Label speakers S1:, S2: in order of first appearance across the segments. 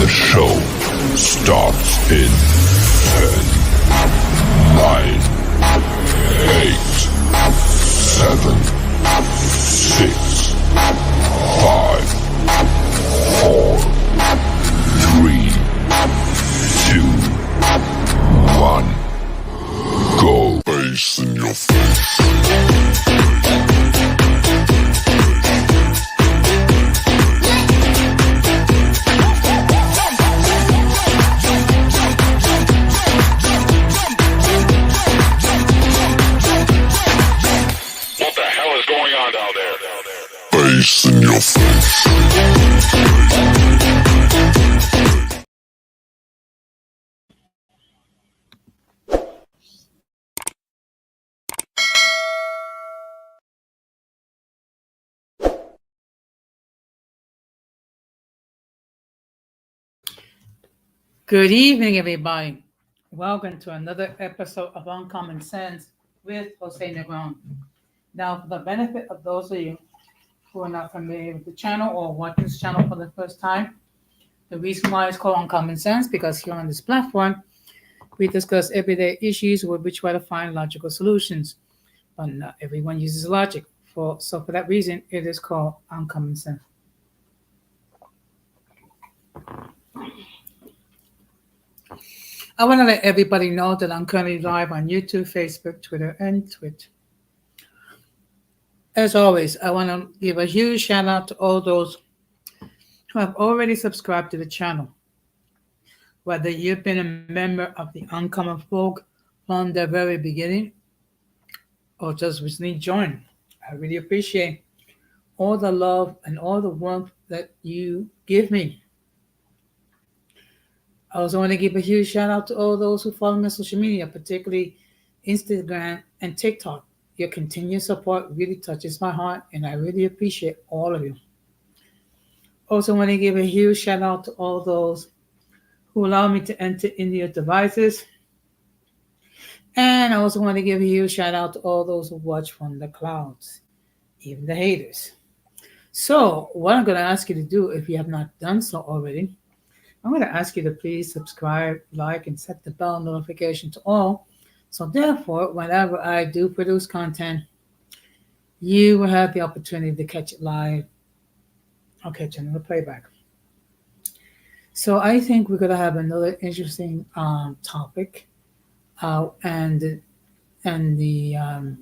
S1: The show starts in 10, 9, 8, 7, 6, 5, 4, 3, 2, 1. Go. Bass in your face. Bass in your face.
S2: Good evening, everybody. Welcome to another episode of Uncommon Sense with Jose Negron. Now, for the benefit of those of you who are not familiar with the channel or watching this channel for the first time, the reason why it's called Uncommon Sense because here on this platform, we discuss everyday issues where we try to find logical solutions. But not everyone uses logic. So for that reason, it is called Uncommon Sense. I want to let everybody know that I'm currently live on YouTube, Facebook, Twitter, and Twitch. As always, I want to give a huge shout out to all those who have already subscribed to the channel. Whether you've been a member of the Uncommon Folk from the very beginning or just recently joined, I really appreciate all the love and all the warmth that you give me. I also want to give a huge shout out to all those who follow me on social media, particularly Instagram and TikTok. Your continued support really touches my heart, and I really appreciate all of you. Also want to give a huge shout out to all those who allow me to enter in your devices. And I also want to give a huge shout out to all those who watch from the clouds, even the haters. So what I'm going to ask you to do, if you have not done so already, I'm going to ask you to please subscribe, like, and set the bell notification to all. So therefore, whenever I do produce content, you will have the opportunity to catch it live or catch it in the playback. So I think we're going to have another interesting topic. And the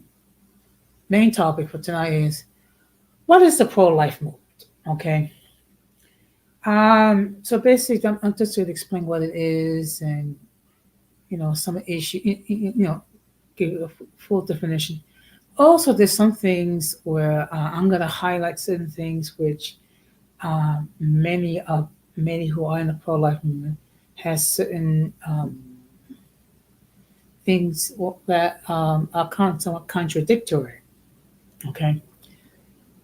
S2: main topic for tonight is, what is the pro-life movement? Okay. So basically, I'm just going to explain what it is and, some issue, give a full definition. Also, there's some things where I'm going to highlight certain things which many who are in the pro-life movement has certain things that are somewhat contradictory. Okay.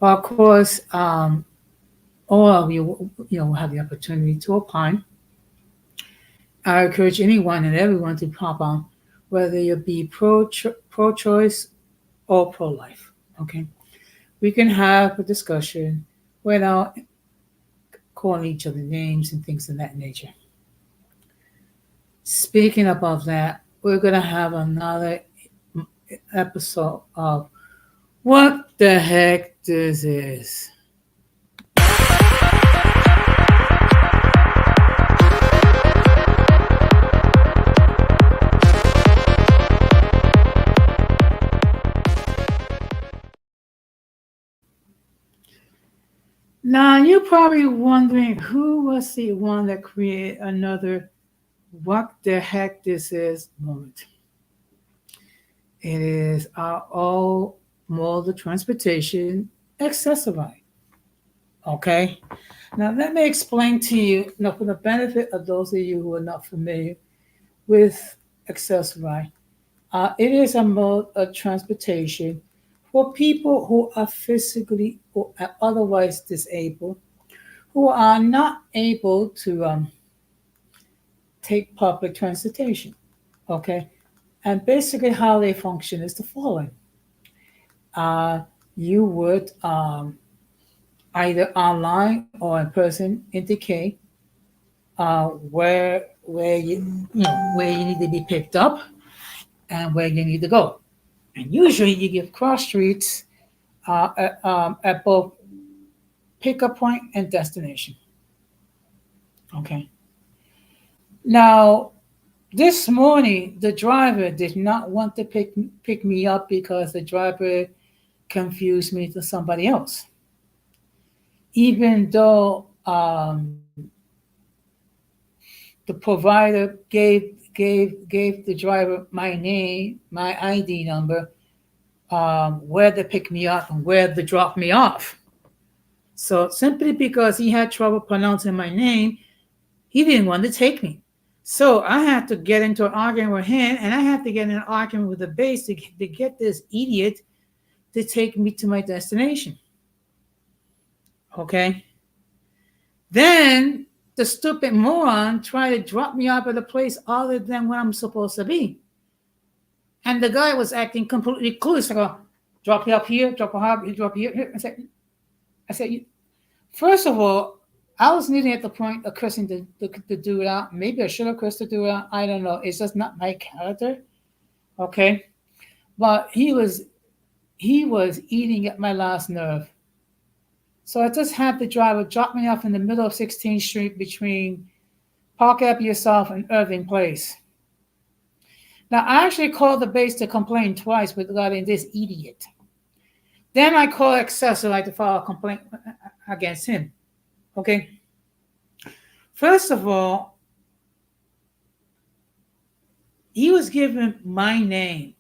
S2: Well, of course, all of you, will have the opportunity to opine. I encourage anyone and everyone to pop on, whether you be pro-choice or pro-life. Okay, we can have a discussion without calling each other names and things of that nature. Speaking above that, we're gonna have another episode of What the Heck This Is. Now, you're probably wondering who was the one that created another What the Heck This Is moment. It is our all mode of transportation accessory. Okay? Now, let me explain to you, for the benefit of those of you who are not familiar with accessory, it is a mode of transportation for people who are physically or otherwise disabled, who are not able to take public transportation. Okay, and basically how they function is the following: you would either online or in person indicate where where you need to be picked up and where you need to go. And usually you give cross streets at both pickup point and destination. Okay. Now, this morning, the driver did not want to pick me up because the driver confused me to somebody else. Even though the provider gave the driver my name, my ID number, where to pick me up and where to drop me off. So simply because he had trouble pronouncing my name, he didn't want to take me. So I had to get into an argument with him, and I had to get in an argument with the base to get this idiot to take me to my destination. Okay. Then the stupid moron tried to drop me off at a place other than where I'm supposed to be. And the guy was acting completely clueless. I go, drop you up here, drop you up, drop you here. I said, first of all, I was nearly at the point of cursing the dude out. Maybe I should have cursed the dude out. I don't know. It's just not my character. Okay. But he was eating at my last nerve. So I just had the driver drop me off in the middle of 16th Street between Park Avenue South and Irving Place. Now, I actually called the base to complain twice regarding this idiot. Then I called Accessory to file a complaint against him. Okay. First of all, he was given my name.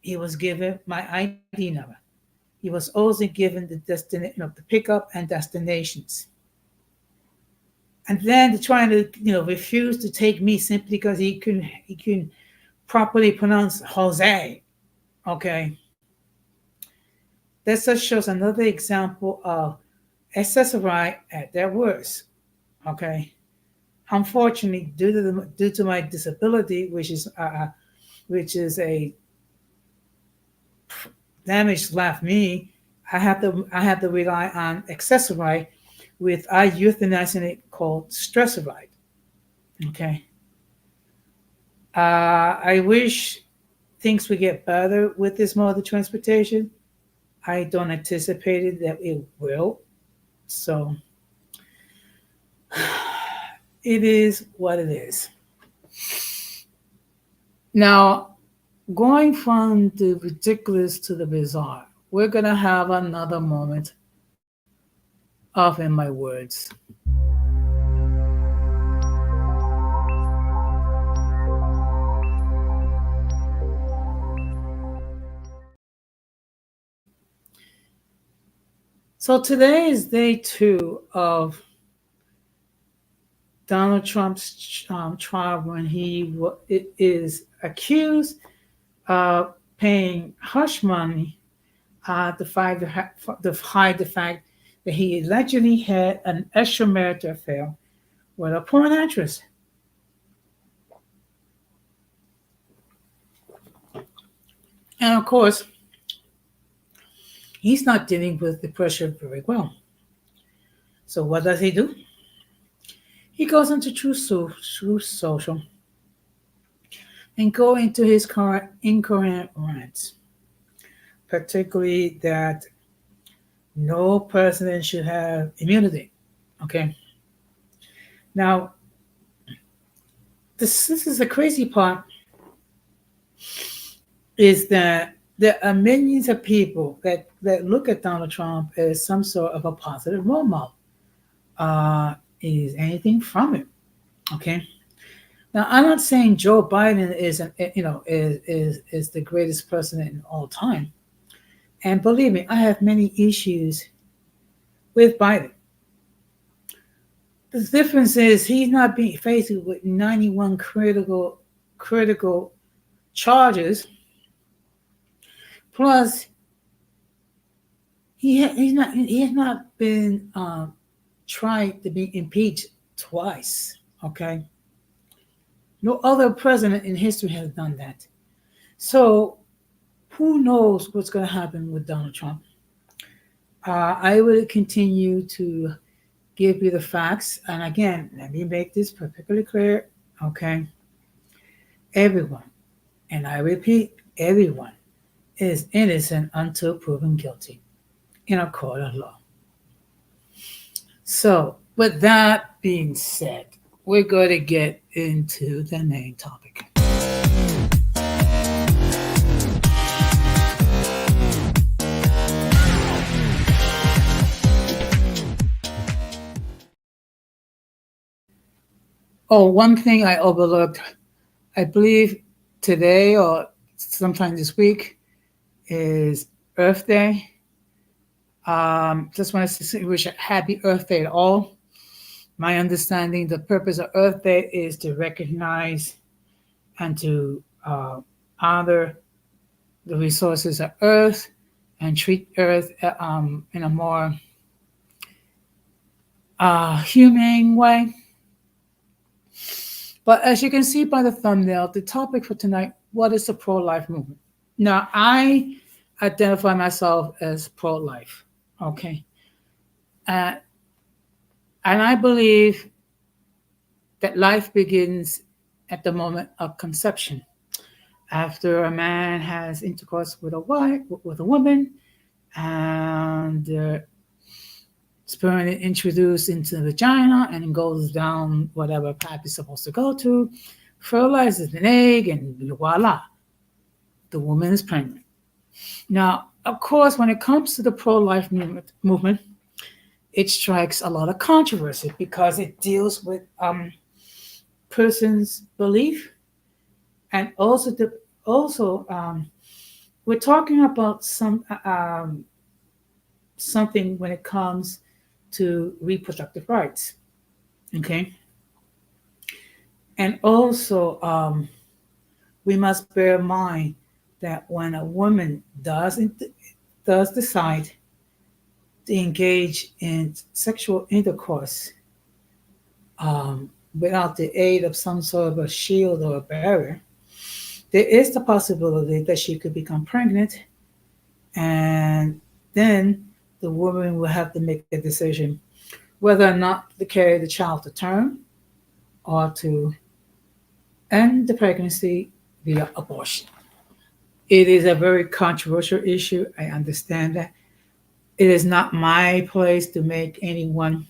S2: He was given my ID number. He was also given the pickup and destinations. And then trying to refuse to take me simply because he couldn't properly pronounce Jose. Okay. That just shows another example of accessory at their worst. Okay. Unfortunately, due to my disability, which is a damaged left knee, I have to rely on accessory, with I euthanizing it called Stressoride. Okay. I wish things would get better with this mode of transportation. I don't anticipate that it will. So it is what it is. Now, going from the ridiculous to the bizarre, we're going to have another moment of In My Words. So today is day 2 of Donald Trump's trial when he is accused of paying hush money to hide the fact that he allegedly had an extramarital affair with a porn actress. And of course, he's not dealing with the pressure very well. So what does he do? He goes into Truth Social and go into his current incoherent rants, particularly that no president should have immunity. Okay. Now, this is the crazy part, is that there are millions of people that look at Donald Trump as some sort of a positive role model. Is anything from it? Okay. Now, I'm not saying Joe Biden is the greatest president in all time, and believe me, I have many issues with Biden. The difference is he's not being faced with 91 critical charges. Plus, he has not been tried to be impeached twice. Okay. No other president in history has done that. So who knows what's going to happen with Donald Trump? I will continue to give you the facts. And again, let me make this perfectly clear. Okay. Everyone, and I repeat, everyone is innocent until proven guilty in a court of law. So, with that being said, we're going to get into the main topic. Oh, one thing I overlooked, I believe today or sometime this week is Earth Day. Just want to wish a happy Earth Day to all. My understanding, the purpose of Earth Day is to recognize and to honor the resources of Earth and treat Earth in a more humane way. But as you can see by the thumbnail, the topic for tonight, what is the pro-life movement? Now, I identify myself as pro-life, okay? Uh, and I believe that life begins at the moment of conception. After a man has intercourse with a wife, with a woman, and sperm is introduced into the vagina and it goes down whatever path it's supposed to go to, fertilizes an egg, and voila, the woman is pregnant. Now, of course, when it comes to the pro-life movement, it strikes a lot of controversy because it deals with person's belief, and also we're talking about something when it comes to reproductive rights. Okay, and also we must bear in mind that when a woman does decide to engage in sexual intercourse without the aid of some sort of a shield or a barrier, there is the possibility that she could become pregnant, and then the woman will have to make a decision whether or not to carry the child to term or to end the pregnancy via abortion. It is a very controversial issue. I understand that. It is not my place to make anyone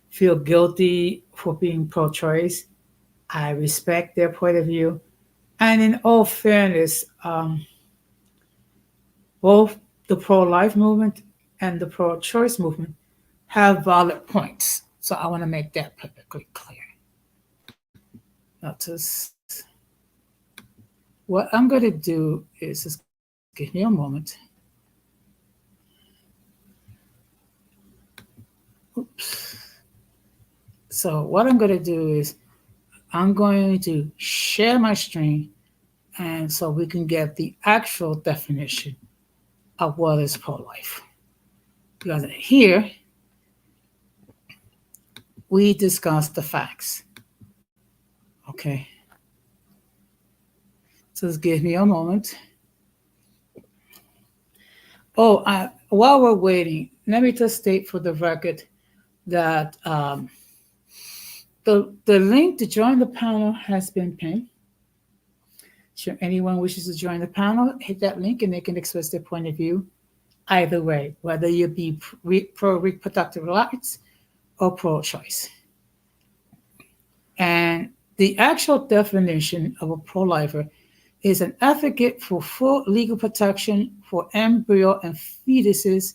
S2: feel guilty for being pro choice. I respect their point of view. And in all fairness, both the pro life movement and the pro choice movement have valid points. So I want to make that perfectly clear. Now, what I'm going to do is just give me a moment. Oops. So what I'm going to do is I'm going to share my screen, and so we can get the actual definition of what is pro-life. Because here we discuss the facts. Okay. So just give me a moment. Oh, while we're waiting, let me just state for the record that the link to join the panel has been pinned. Should anyone wishes to join the panel, hit that link and they can express their point of view either way, whether you be pro reproductive rights or pro choice. And the actual definition of a pro lifer is an advocate for full legal protection for embryo and fetuses,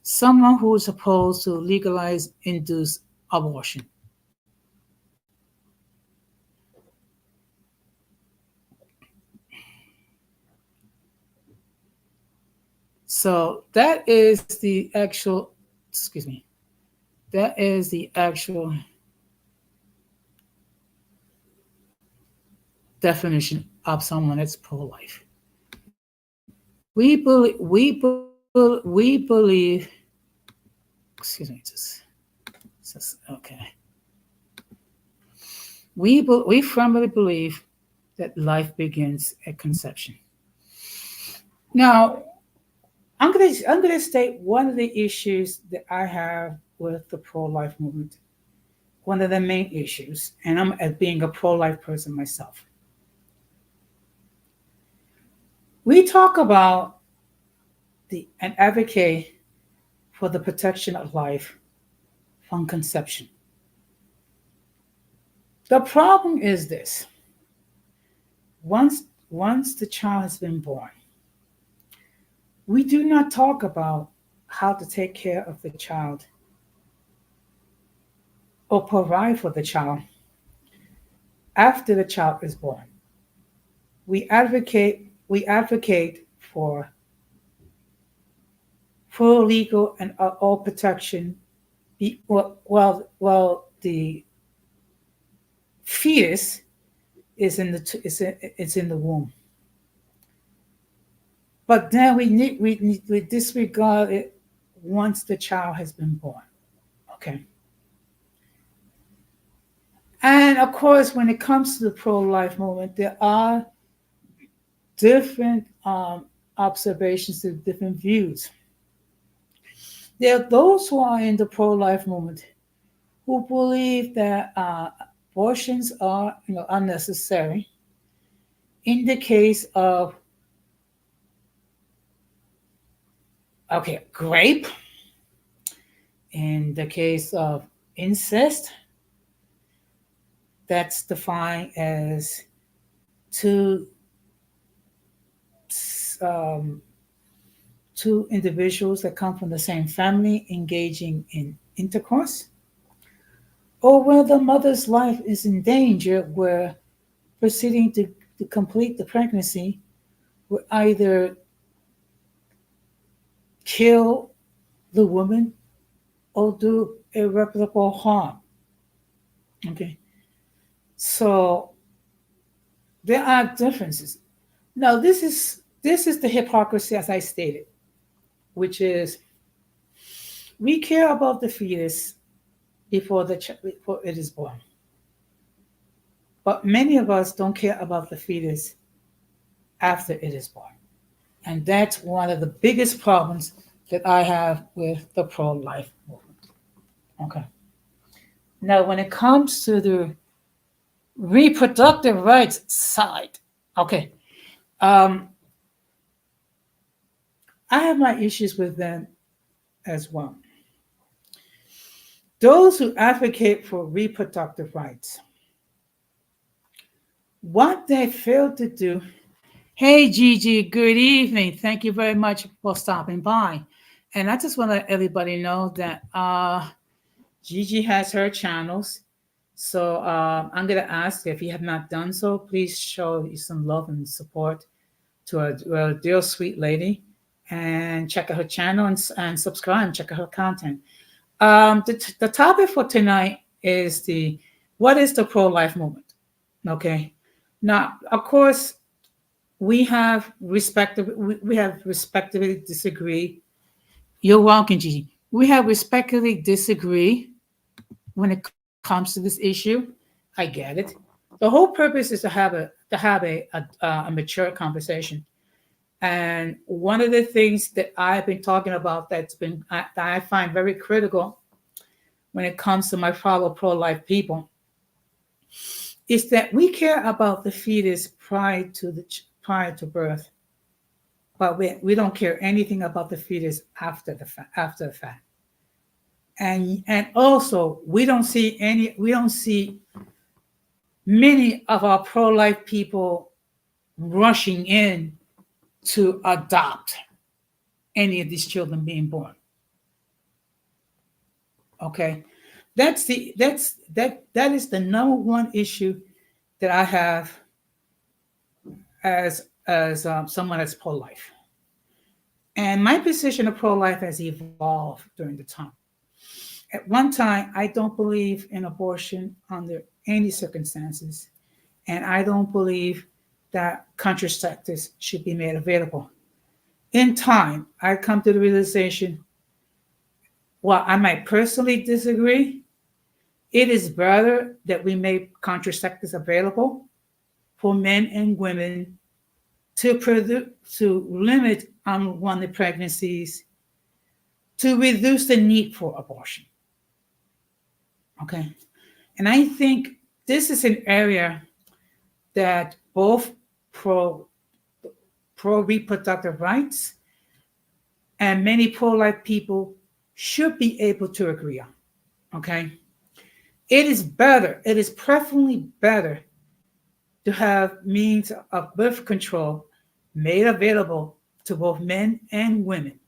S2: someone who is opposed to legalize induced abortion. So that is the actual, that is the actual definition of someone that's pro-life. We believe, excuse me, just okay. We firmly believe that life begins at conception. Now, I'm gonna state one of the issues that I have with the pro-life movement, one of the main issues, and I'm as being a pro-life person myself, we talk about and advocate for the protection of life from conception. The problem is this: once the child has been born, we do not talk about how to take care of the child or provide for the child after the child is born. We advocate for full legal and all protection while the fetus is in the womb. But then we disregard it once the child has been born. Okay. And of course, when it comes to the pro-life movement, there are different observations and different views. There are those who are in the pro-life movement who believe that abortions are unnecessary in the case of rape, in the case of incest, that's defined as two individuals that come from the same family engaging in intercourse, or where the mother's life is in danger, where proceeding to complete the pregnancy will either kill the woman or do irreparable harm. Okay. So there are differences. Now, this is the hypocrisy, as I stated, which is we care about the fetus before it is born, but many of us don't care about the fetus after it is born, and that's one of the biggest problems that I have with the pro-life movement. Okay. Now, when it comes to the reproductive rights side, okay, I have my issues with them as well. Those who advocate for reproductive rights, what they fail to do. Hey, Gigi, good evening. Thank you very much for stopping by. And I just want to let everybody know that Gigi has her channels. So I'm going to ask, if you have not done so, please show some love and support to a dear sweet lady, and check out her channel and subscribe and check out her content. The topic for tonight is what is the pro-life movement? Okay. Now, of course, we have respectively disagree. You're welcome, Gigi. We have respectively disagree when it comes to this issue. I get it. The whole purpose is to have a mature conversation. And one of the things that I've been talking about that I find very critical when it comes to my fellow pro-life people is that we care about the fetus prior to birth, but we don't care anything about the fetus after the fact. And also we don't see many of our pro-life people rushing in to adopt any of these children being born. Okay, that is the number one issue that I have as someone that's pro-life, and my position of pro-life has evolved during the time. At one time, I don't believe in abortion under any circumstances, and I don't believe that contraceptives should be made available. In time, I come to the realization, while I might personally disagree, it is better that we make contraceptives available for men and women to limit unwanted pregnancies, to reduce the need for abortion. Okay. And I think this is an area that both pro pro reproductive rights and many pro life people should be able to agree on. Okay. It is better, it is preferably better to have means of birth control made available to both men and women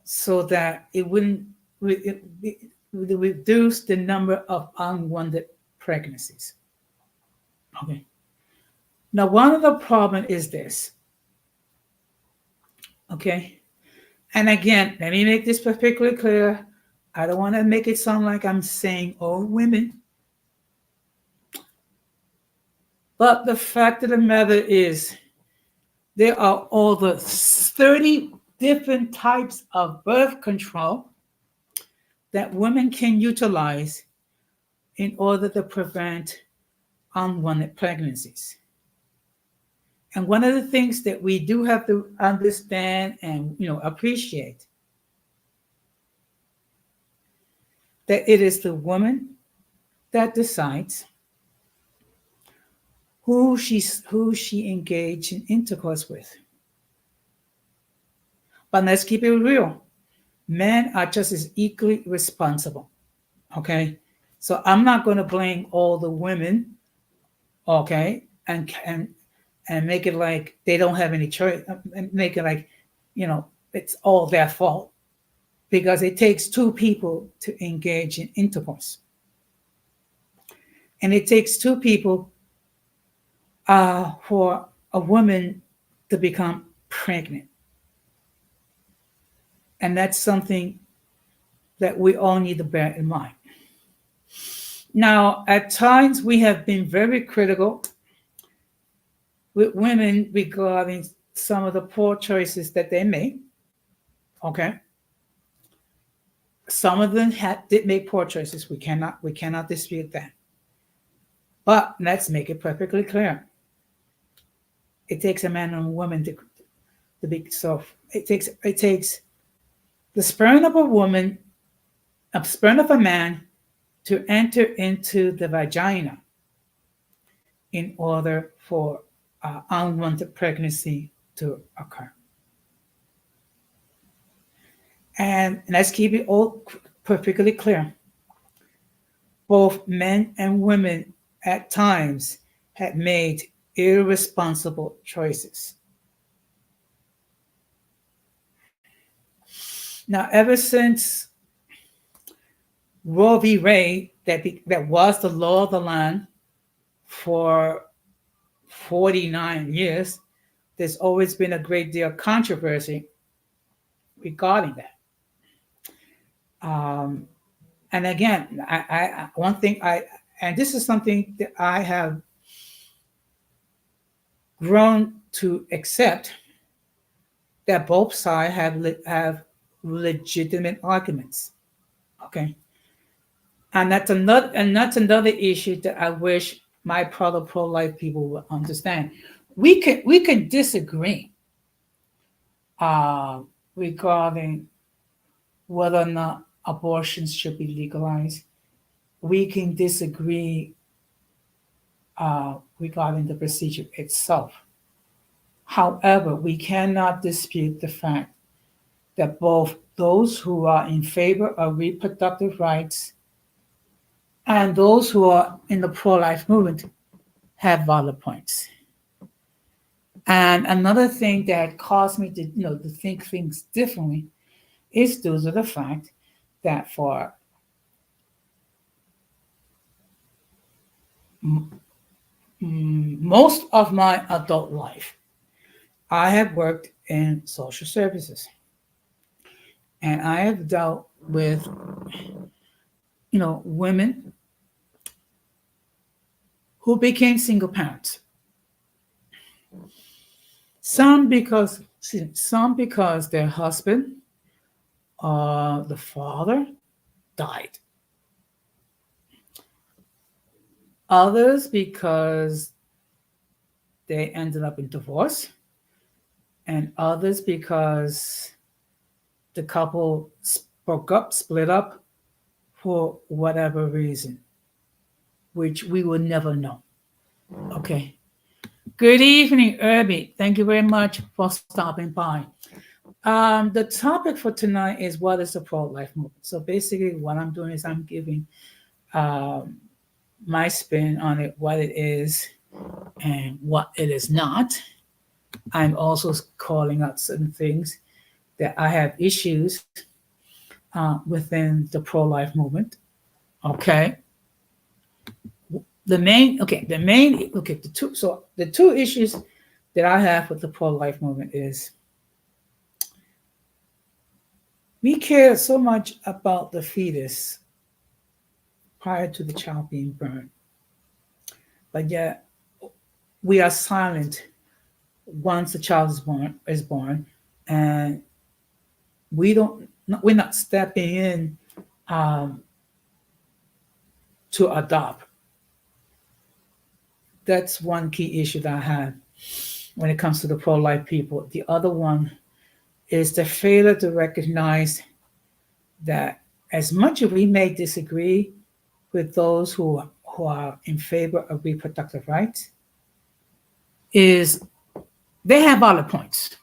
S2: so that it wouldn't reduce the number of unwanted pregnancies. Okay. Now, one of the problem is this. Okay. And again, let me make this particularly clear. I don't want to make it sound like I'm saying all women. But the fact of the matter is, there are over 30 different types of birth control that women can utilize in order to prevent unwanted pregnancies. And one of the things that we do have to understand and appreciate that it is the woman that decides who she engaged in intercourse with. But let's keep it real. Men are just as equally responsible. Okay. So I'm not going to blame all the women, okay, and make it like they don't have any choice, and make it like, it's all their fault because it takes two people to engage in intercourse. And it takes two people for a woman to become pregnant. And that's something that we all need to bear in mind. Now, at times we have been very critical with women regarding some of the poor choices that they made. Okay. Some of them did make poor choices. We cannot dispute that. But let's make it perfectly clear. It takes a man and a woman to be so. It takes the sperm of a woman, a sperm of a man, to enter into the vagina in order for unwanted pregnancy to occur. And let's keep it all perfectly clear. Both men and women at times had made irresponsible choices. Now, ever since Roe v. Wade, that was the law of the land for 49 years, there's always been a great deal of controversy regarding that. And again, one thing and this is something that I have grown to accept, that both sides have legitimate arguments. Okay. And that's another issue that I wish my pro-life people would understand. We can disagree regarding whether or not abortions should be legalized. We can disagree regarding the procedure itself. However, we cannot dispute the fact that both those who are in favor of reproductive rights and those who are in the pro-life movement have valid points. And another thing that caused me to think things differently is due to the fact that for most of my adult life, I have worked in social services. And I have dealt with, women who became single parents. Some because their husband or the father died. Others because they ended up in divorce. And others because the couple split up, for whatever reason, which we will never know. Okay. Good evening, Irby. Thank you very much for stopping by. The topic for tonight is what is the pro-life movement. So basically, what I'm doing is I'm giving um, my spin on it, what it is and what it is not. I'm also calling out certain things that I have issues within the pro-life movement. Okay. The two issues that I have with the pro-life movement is we care so much about the fetus prior to the child being burned, but yet we are silent once the child is born, and we're not stepping in um, to adopt. That's one key issue that I have when it comes to the pro-life people. The other one is the failure to recognize that as much as we may disagree with those who are in favor of reproductive rights, is they have valid points.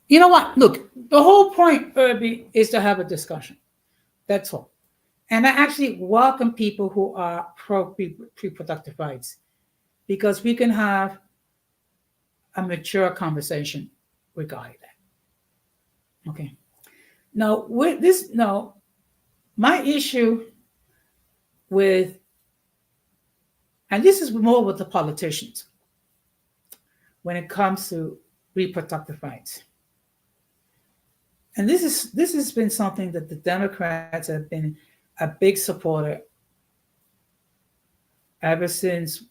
S2: You know what? Look, the whole point, Irby, is to have a discussion. That's all. And I actually welcome people who are pro reproductive rights because we can have a mature conversation regarding that. Okay. Now, my issue with, and this is more with the politicians when it comes to reproductive rights. And this has been something that the Democrats have been a big supporter ever since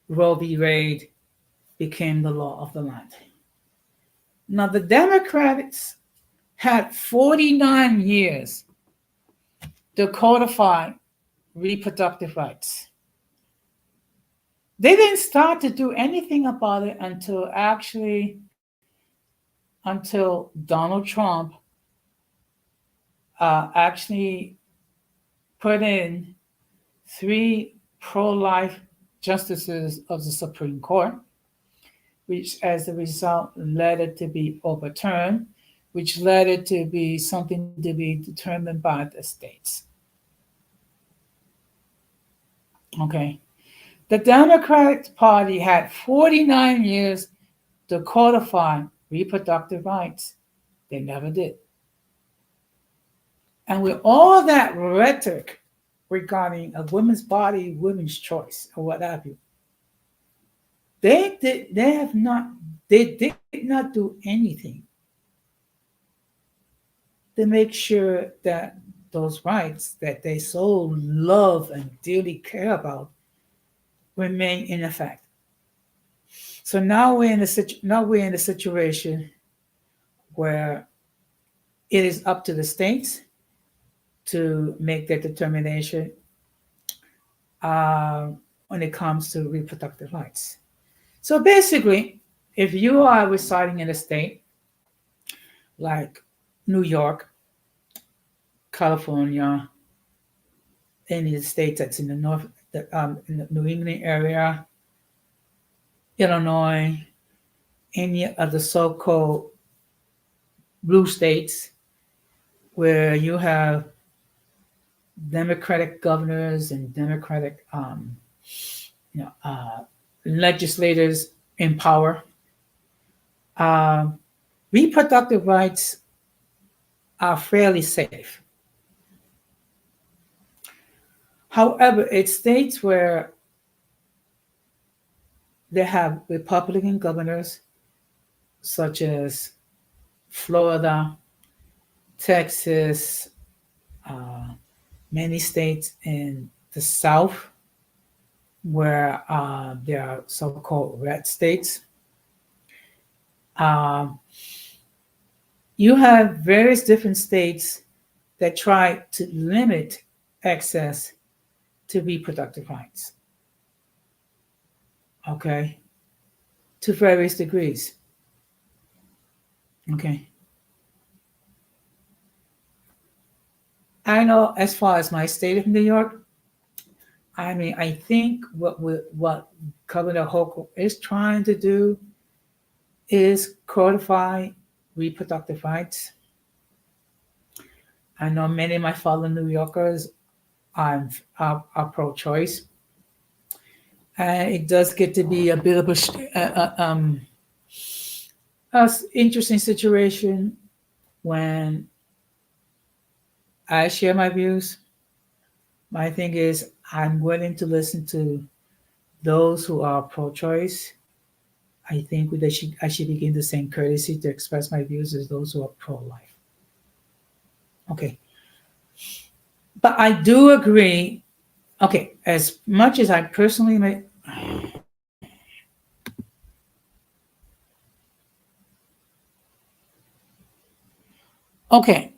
S2: Roe v. Wade became the law of the land. Now, the Democrats had 49 years to codify reproductive rights. They didn't start to do anything about it until Donald Trump actually put in 3 pro-life justices of the Supreme Court, which as a result led it to be overturned, which led it to be something to be determined by the states. Okay. The Democratic Party had 49 years to codify reproductive rights. They never did. And with all that rhetoric regarding a woman's body, women's choice, or what have you, they did not do anything to make sure that those rights that they so love and dearly care about remain in effect. So now we're in a situation where it is up to the states to make their determination when it comes to reproductive rights. So basically, if you are residing in a state like New York, California, any of the states that's in the north, in the New England area, Illinois, any of the so-called blue states where you have Democratic governors and Democratic legislators in power, reproductive rights are fairly safe. However, it's states where they have Republican governors, such as Florida, Texas, many states in the South, where there are so-called red states. You have various different states that try to limit access to reproductive rights. Okay, to various degrees. Okay. I know as far as my state of New York, I mean, I think what Governor Hochul is trying to do is codify reproductive rights. I know many of my fellow New Yorkers are pro-choice, and it does get to be a bit of a interesting situation when I share my views. My thing is, I'm willing to listen to those who are pro-choice. I think that I should begin the same courtesy to express my views as those who are pro-life. Okay, but I do agree. Okay, as much as I personally may. Okay,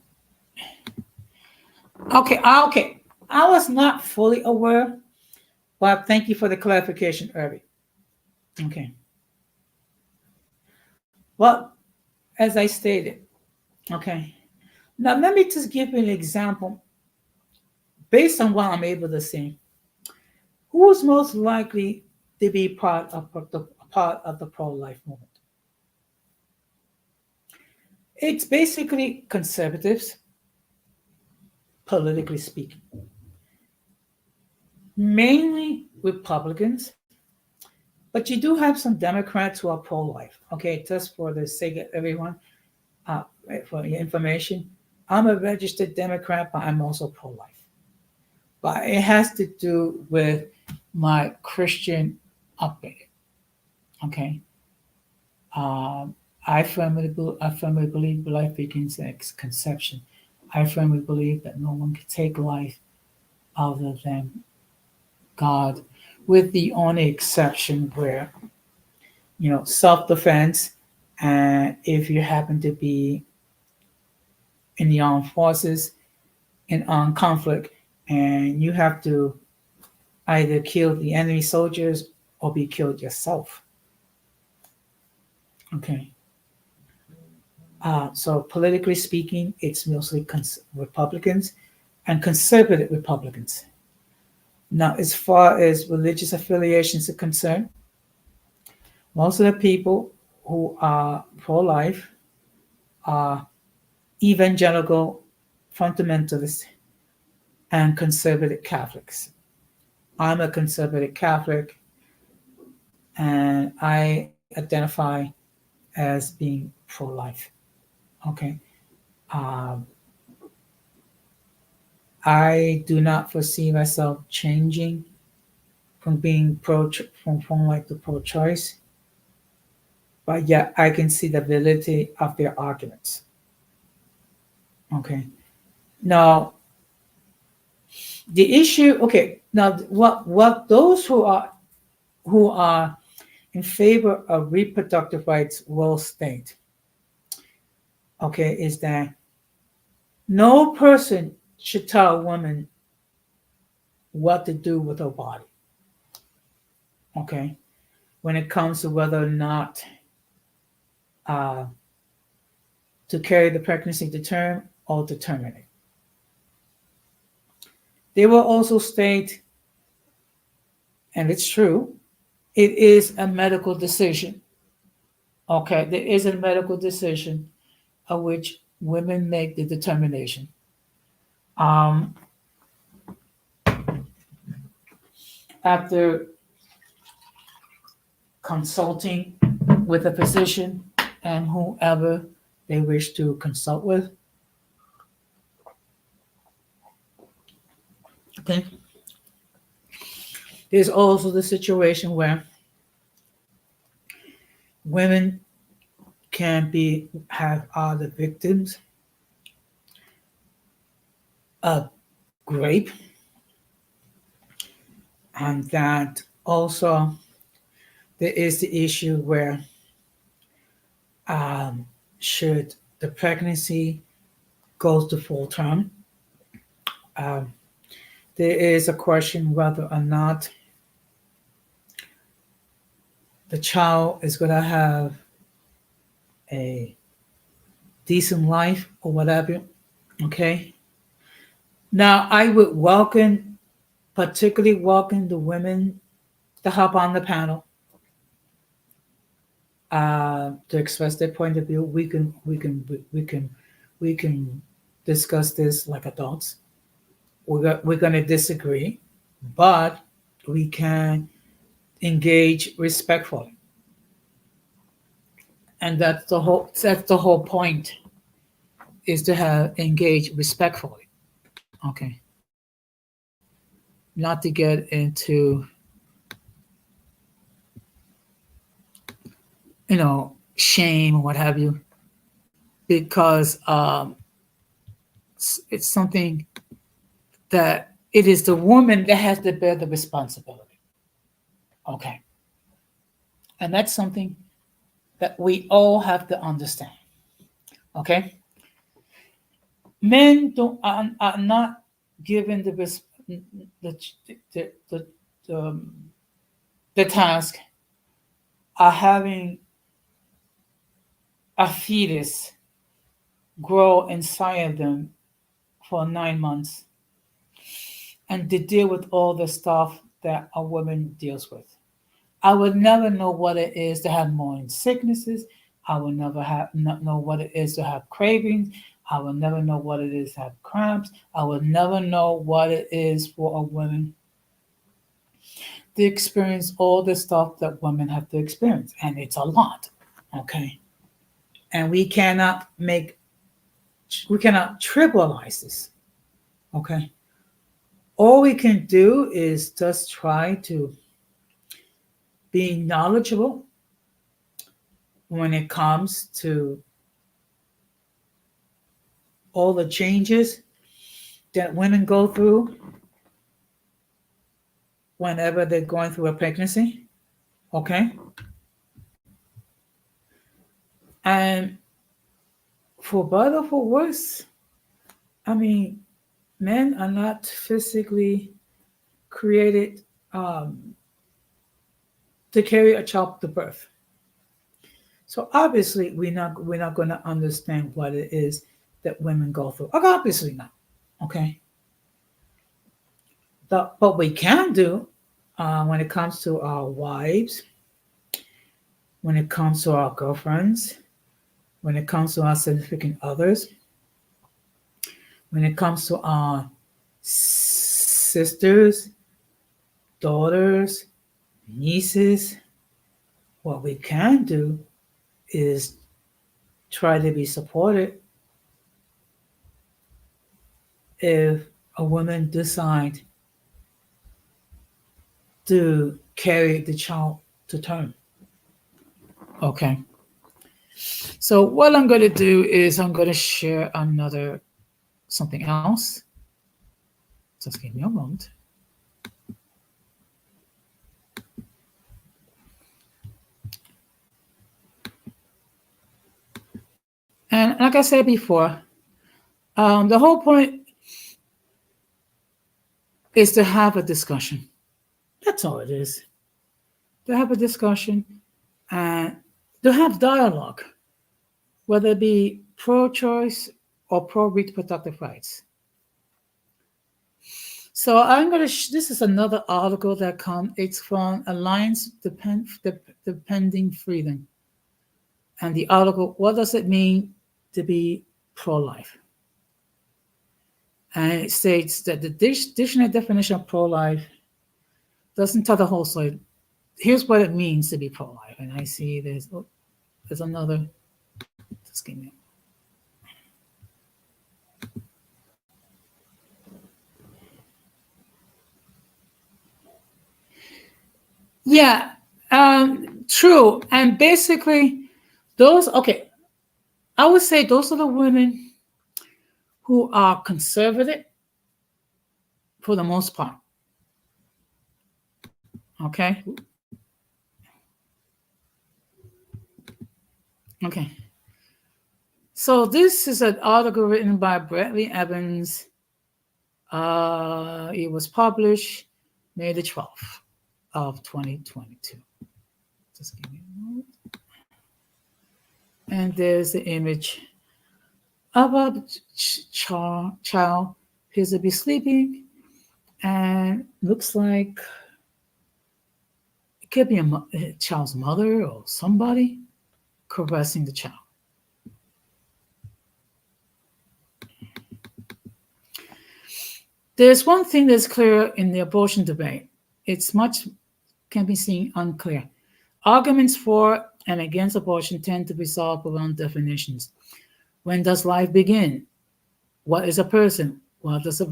S2: okay. I was not fully aware, but thank you for the clarification, Irby. Okay. Well, as I stated, okay. Now let me just give you an example based on what I'm able to see. Who's most likely to be part of the pro-life movement? It's basically conservatives, politically speaking, mainly Republicans, but you do have some Democrats who are pro-life. Okay, just for the sake of everyone, uh, for your information, I'm a registered Democrat, but I'm also pro-life. But it has to do with my Christian upbringing. Okay, I firmly believe life begins at conception. I firmly believe that no one can take life other than God, with the only exception where self-defense, and if you happen to be in the armed forces in armed conflict, and you have to either kill the enemy soldiers or be killed yourself. Okay. So politically speaking, it's mostly Republicans and conservative Republicans. Now, as far as religious affiliations are concerned, most of the people who are pro-life are evangelical fundamentalists and conservative Catholics. I'm a conservative Catholic, and I identify as being pro-life. Okay. Um, I do not foresee myself changing from being from like to pro-choice, but yet I can see the validity of their arguments. Okay. Now the issue. Okay. Now what those who are in favor of reproductive rights will state. Okay, is that no person should tell a woman what to do with her body. Okay, when it comes to whether or not uh, to carry the pregnancy to term or to terminate. They will also state, and it's true, it is a medical decision. Okay, there is a medical decision of which women make the determination. Um, After consulting with a physician and whoever they wish to consult with. Okay. There's also the situation where women can have are the victims of rape, and that also there is the issue where should the pregnancy go to full term, um, there is a question whether or not the child is going to have a decent life or whatever. Okay. Now, I would welcome, particularly welcome the women to hop on the panel to express their point of view. We can discuss this like adults. We're going to disagree, but we can engage respectfully, and that's the whole point, is to have engage respectfully. Okay, not to get into shame or what have you, because it's something that it is the woman that has to bear the responsibility. Okay, and that's something that we all have to understand. Okay, men are not given the the, the, the task of having a fetus grow inside of them for 9 months and to deal with all the stuff that a woman deals with. I would never know what it is to have morning sicknesses. I will never not know what it is to have cravings. I will never know what it is to have cramps. I will never know what it is for a woman to experience all the stuff that women have to experience. And it's a lot. Okay. And we cannot trivialize this. Okay. All we can do is just try to be knowledgeable when it comes to all the changes that women go through whenever they're going through a pregnancy. Okay. And for better or for worse, I mean, men are not physically created to carry a child to birth. So obviously, we're not going to understand what it is that women go through. Obviously not. Okay. But we can do when it comes to our wives, when it comes to our girlfriends, when it comes to our significant others, when it comes to our sisters, daughters, nieces, what we can do is try to be supported if a woman decides to carry the child to term. Okay. So what I'm going to do is I'm going to share another something else. Just give me a moment. And like I said before, the whole point is to have a discussion. That's all it is. To have a discussion and to have dialogue, whether it be pro-choice or pro-reproductive rights. So I'm going to. This is another article that comes. It's from Alliance Defending Freedom, and the article. What does it mean to be pro-life? And it states that the dictionary definition of pro-life doesn't tell the whole story. Here's what it means to be pro-life. And I see there's another. Just give me. Yeah, true. And basically, okay, I would say those are the women who are conservative for the most part. Okay. Okay. So this is an article written by Bradley Evans. It was published May the 12th of 2022. Just give me a moment. And there's the image About the child appears to be sleeping, and looks like it could be a child's mother or somebody caressing the child. There's one thing that's clear in the abortion debate. It's much can be seen unclear. Arguments for and against abortion tend to be solved around definitions. When does life begin? What is a person? What does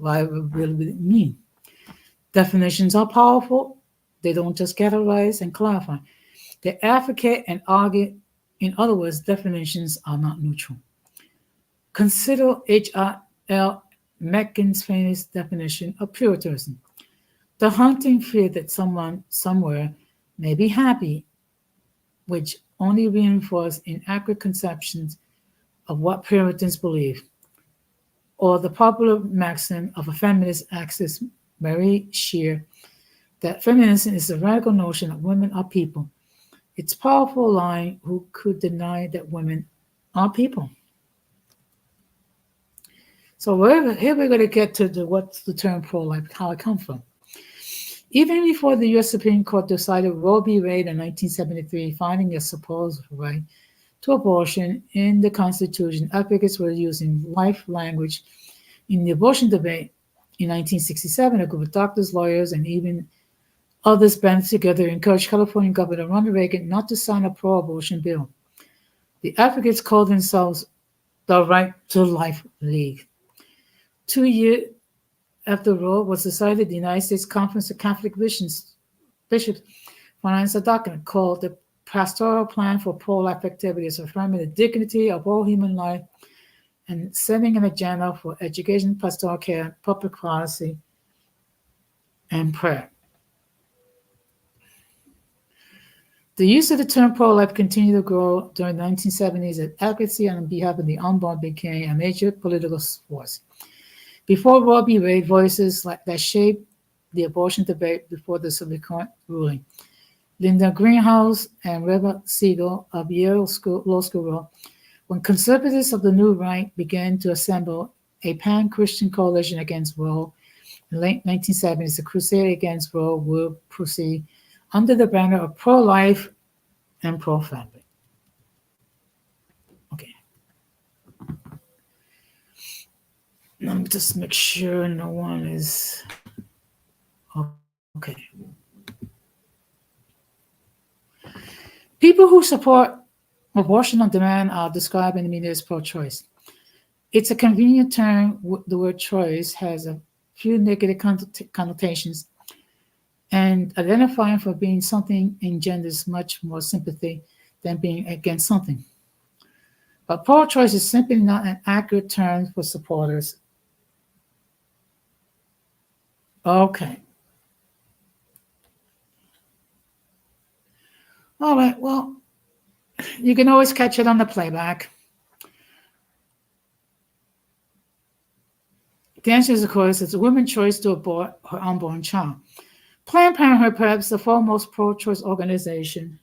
S2: life really mean? Definitions are powerful. They don't just categorize and clarify. They advocate and argue. In other words, definitions are not neutral. Consider H.R.L. Mencken's famous definition of Puritanism. The haunting fear that someone somewhere may be happy, which only reinforce inaccurate conceptions of what Puritans believe, or the popular maxim of a feminist activist, Mary Shear, that feminism is the radical notion that women are people. It's a powerful line who could deny that women are people. So here we're going to get to what's the term pro-life, how it comes from. Even before the U.S. Supreme Court decided Roe v. Wade in 1973, finding a supposed right to abortion in the Constitution, advocates were using life language in the abortion debate. In 1967, a group of doctors, lawyers, and even others banded together and encouraged California Governor Ronald Reagan not to sign a pro-abortion bill. The advocates called themselves the Right to Life League. 2 years after Roe was decided, the United States Conference of Catholic Bishops financed a document called the Pastoral Plan for Pro-Life Activities, affirming the dignity of all human life and setting an agenda for education, pastoral care, public policy, and prayer. The use of the term pro-life continued to grow during the 1970s as advocacy on behalf of the unborn became a major political force. Before Roe v. Wade, voices that shaped the abortion debate before the Supreme Court ruling. Linda Greenhouse and Reba Siegel of Yale Law School wrote, when conservatives of the New Right began to assemble a pan-Christian coalition against Roe in the late 1970s, the crusade against Roe will proceed under the banner of pro-life and pro-family. Okay. Let me just make sure no one is okay. People who support abortion on demand are described in the media as pro-choice. It's a convenient term. The word choice has a few negative connotations, and identifying for being something engenders much more sympathy than being against something. But pro-choice is simply not an accurate term for supporters. Okay. All right, well, you can always catch it on the playback. The answer is, of course, it's a woman's choice to abort her unborn child. Planned Parenthood, perhaps the foremost pro-choice organization.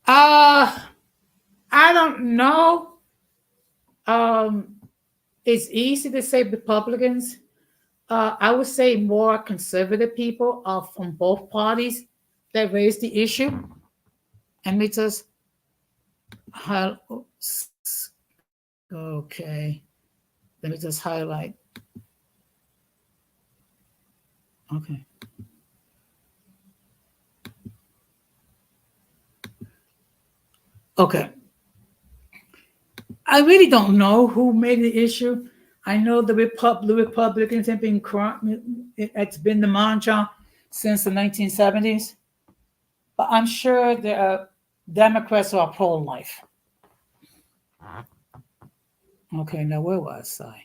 S2: I don't know. It's easy to say Republicans. I would say more conservative people from both parties that raised the issue. And we just, okay. Let me just highlight. Okay. Okay. I really don't know who made the issue. I know the Republicans have been, it's been the mantra since the 1970s, but I'm sure there are Democrats who are pro-life. Okay, now where was I?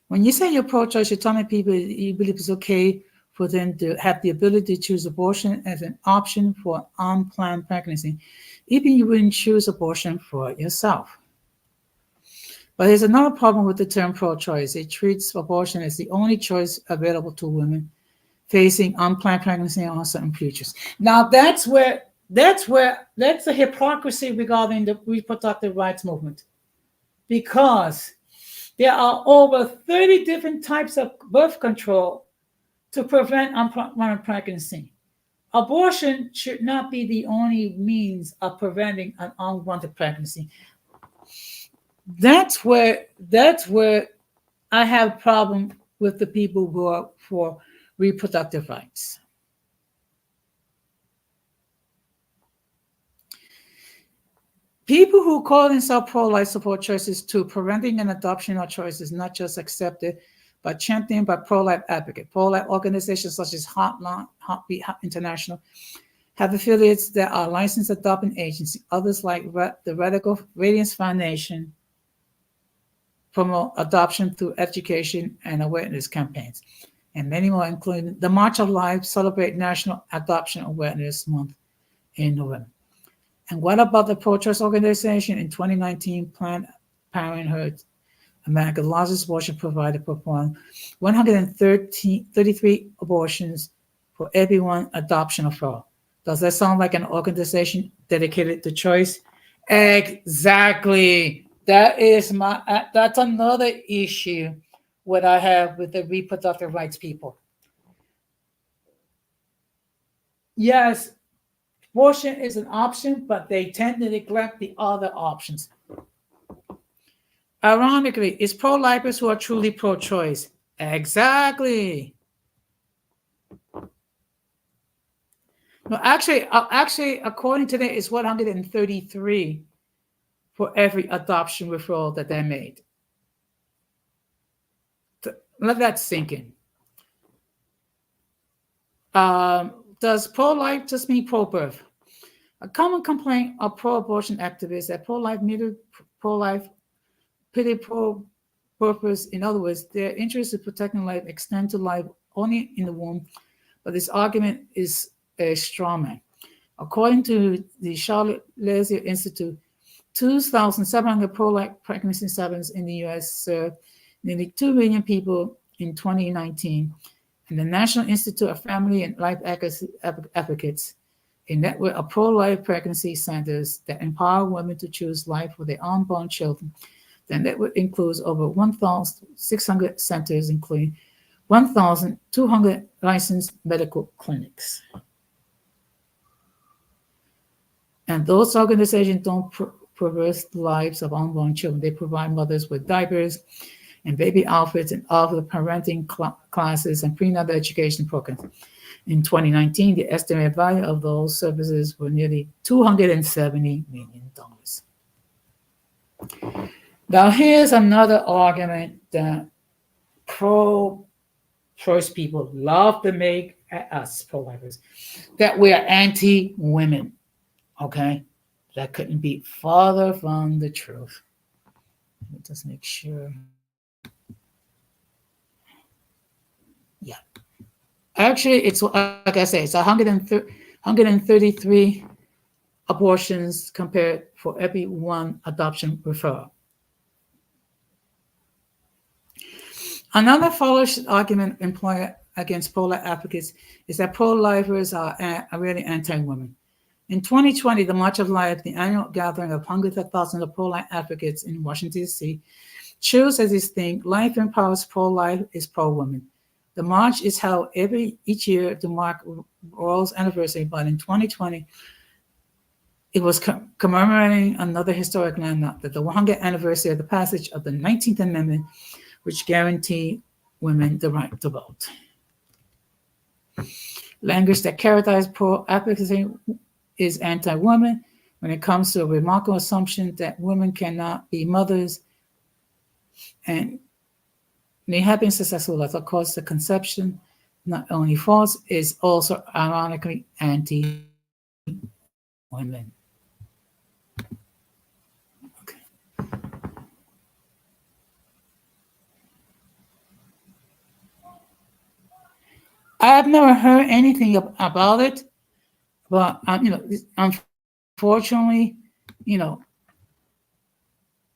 S2: When you say you're pro-choice, you're telling people you believe it's okay for them to have the ability to choose abortion as an option for unplanned pregnancy, even you wouldn't choose abortion for yourself. But there's another problem with the term pro-choice. It treats abortion as the only choice available to women facing unplanned pregnancy and uncertain futures. Now, that's where That's the hypocrisy regarding the reproductive rights movement, because there are over 30 different types of birth control to prevent unwanted pregnancy. Abortion should not be the only means of preventing an unwanted pregnancy. That's where I have a problem with the people who are for reproductive rights. People who call themselves pro-life support choices too. Preventing an adoption or choice is not just accepted, but championed by pro-life advocates. Pro-life organizations such as Heartbeat International have affiliates that are licensed adopting agencies. Others, like the Radical Radiance Foundation, promote adoption through education and awareness campaigns. And many more, including the March of Life, celebrate National Adoption Awareness Month in November. And what about the pro-choice organization? In 2019, Planned Parenthood, America's largest abortion provider, performed 133 abortions for every one adoption referral. Does that sound like an organization dedicated to choice? Exactly. That's another issue what I have with the reproductive rights people. Yes, abortion is an option, but they tend to neglect the other options. Ironically, it's pro-lifers who are truly pro-choice. Exactly. No, actually, according to that, it's 133 for every adoption referral that they made. Let that sink in. Does pro-life just mean pro-birth? A common complaint of pro-abortion activists that pro-life neither pro-life pity pro-birthers. In other words, their interest in protecting life extend to life only in the womb. But this argument is a straw man. According to the Charlotte Lezier Institute, 2,700 pro-life pregnancy centers in the U.S. served nearly 2 million people in 2019. And the National Institute of Family and Life Advocates, a network of pro-life pregnancy centers that empower women to choose life for their unborn children. The network includes over 1,600 centers, including 1,200 licensed medical clinics. And those organizations don't preserve the lives of unborn children. They provide mothers with diapers and baby outfits and offer parenting classes and prenatal education programs. In 2019, the estimated value of those services were nearly $270 million. Now, here's another argument that pro-choice people love to make at us pro-lifers, that we are anti-women. Okay? That couldn't be farther from the truth. Let me just make sure. Yeah. Actually, it's like I say, it's 133 abortions compared for every one adoption referral. Another false argument employed against pro-life advocates is that pro-lifers are really anti-women. In 2020, the March of Life, the annual gathering of hundreds of thousands of pro-life advocates in Washington, D.C., chose as its theme, Life Empowers Pro-Life is Pro-Women. The march is held each year to mark Royal's anniversary, but in 2020, it was commemorating another historic landmark, the 100th anniversary of the passage of the 19th Amendment, which guaranteed women the right to vote. Language that characterizes pro-advocacy is anti-woman when it comes to a remarkable assumption that women cannot be mothers and may have been successful. That, of course, the conception, not only false, is also ironically anti-women. Okay. I have never heard anything about it, but unfortunately,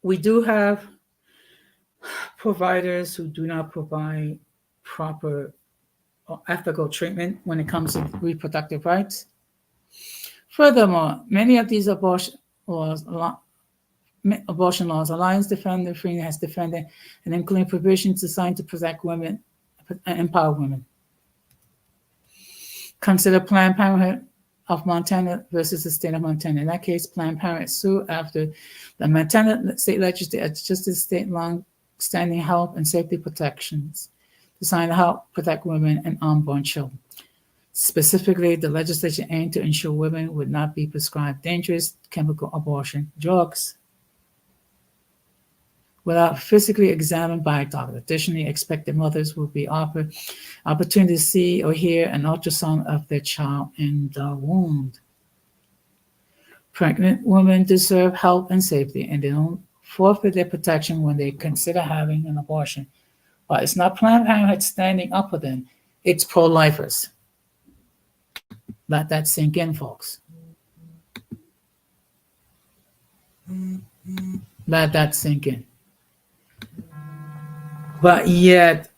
S2: we do have providers who do not provide proper or ethical treatment when it comes to reproductive rights. Furthermore, many of these laws, abortion laws, Alliance Defender Freedom has defended and including provisions designed to protect women and empower women. Consider Planned Parenthood of Montana versus the state of Montana. In that case, Planned Parenthood sued after the Montana state legislature adjusted state long-standing health and safety protections designed to help protect women and unborn children. Specifically, the legislature aimed to ensure women would not be prescribed dangerous chemical abortion drugs without physically examined by a doctor. Additionally, expectant mothers will be offered opportunity to see or hear an ultrasound of their child in the womb. Pregnant women deserve health and safety, and they don't forfeit their protection when they consider having an abortion. But it's not Planned Parenthood standing up for them. It's pro-lifers. Let that sink in, folks. Let that sink in. But yet,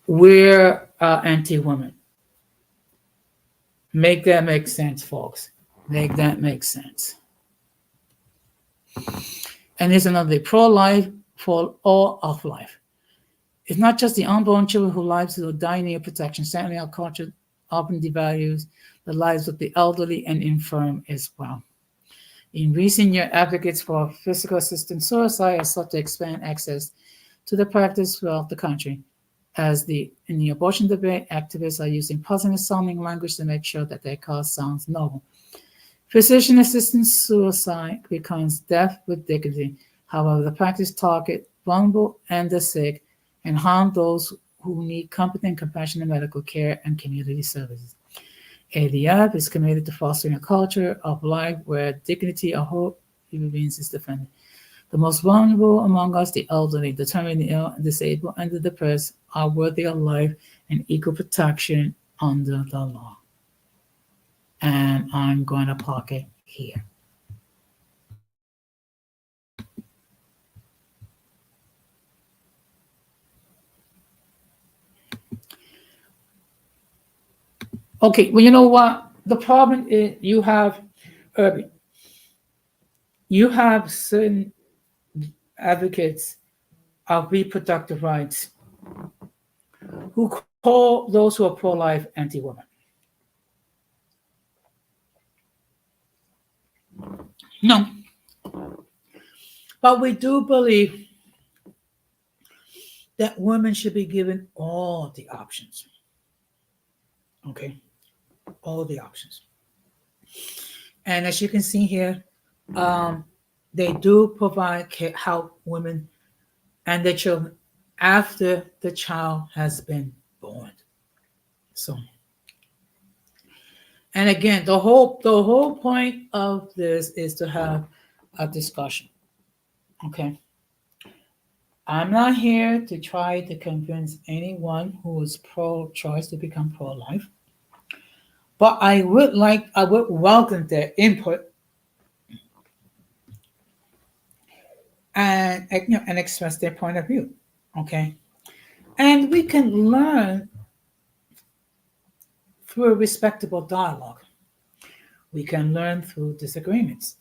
S2: we're anti-women. Make that make sense, folks. Make that make sense. And here's another thing. Pro-life for all of life. It's not just the unborn children whose lives will die in need of protection. Certainly, our culture often devalues the lives of the elderly and infirm as well. In recent years, advocates for physical assisted suicide have sought to expand access to the practice throughout the country. In the abortion debate, activists are using puzzling-sounding language to make sure that their cause sounds noble. Physician-assisted suicide becomes death with dignity. However, the practice targets vulnerable and the sick and harm those who need competent, compassionate medical care and community services. ADF is committed to fostering a culture of life where dignity of hope human beings is defended. The most vulnerable among us, the elderly, the terminally ill, and disabled, and the depressed, are worthy of life and equal protection under the law. And I'm going to park it here. Okay, well, you know what? The problem is you have certain advocates of reproductive rights who call those who are pro-life anti-women. No. But we do believe that women should be given all the options. Okay? All the options. And as you can see here, they do provide help women and their children after the child has been born. So, and again, the whole point of this is to have a discussion. Okay. I'm not here to try to convince anyone who is pro-choice to become pro-life, but I would welcome their input and express their point of view. Okay, and we can learn through a respectable dialogue. We can learn through disagreements,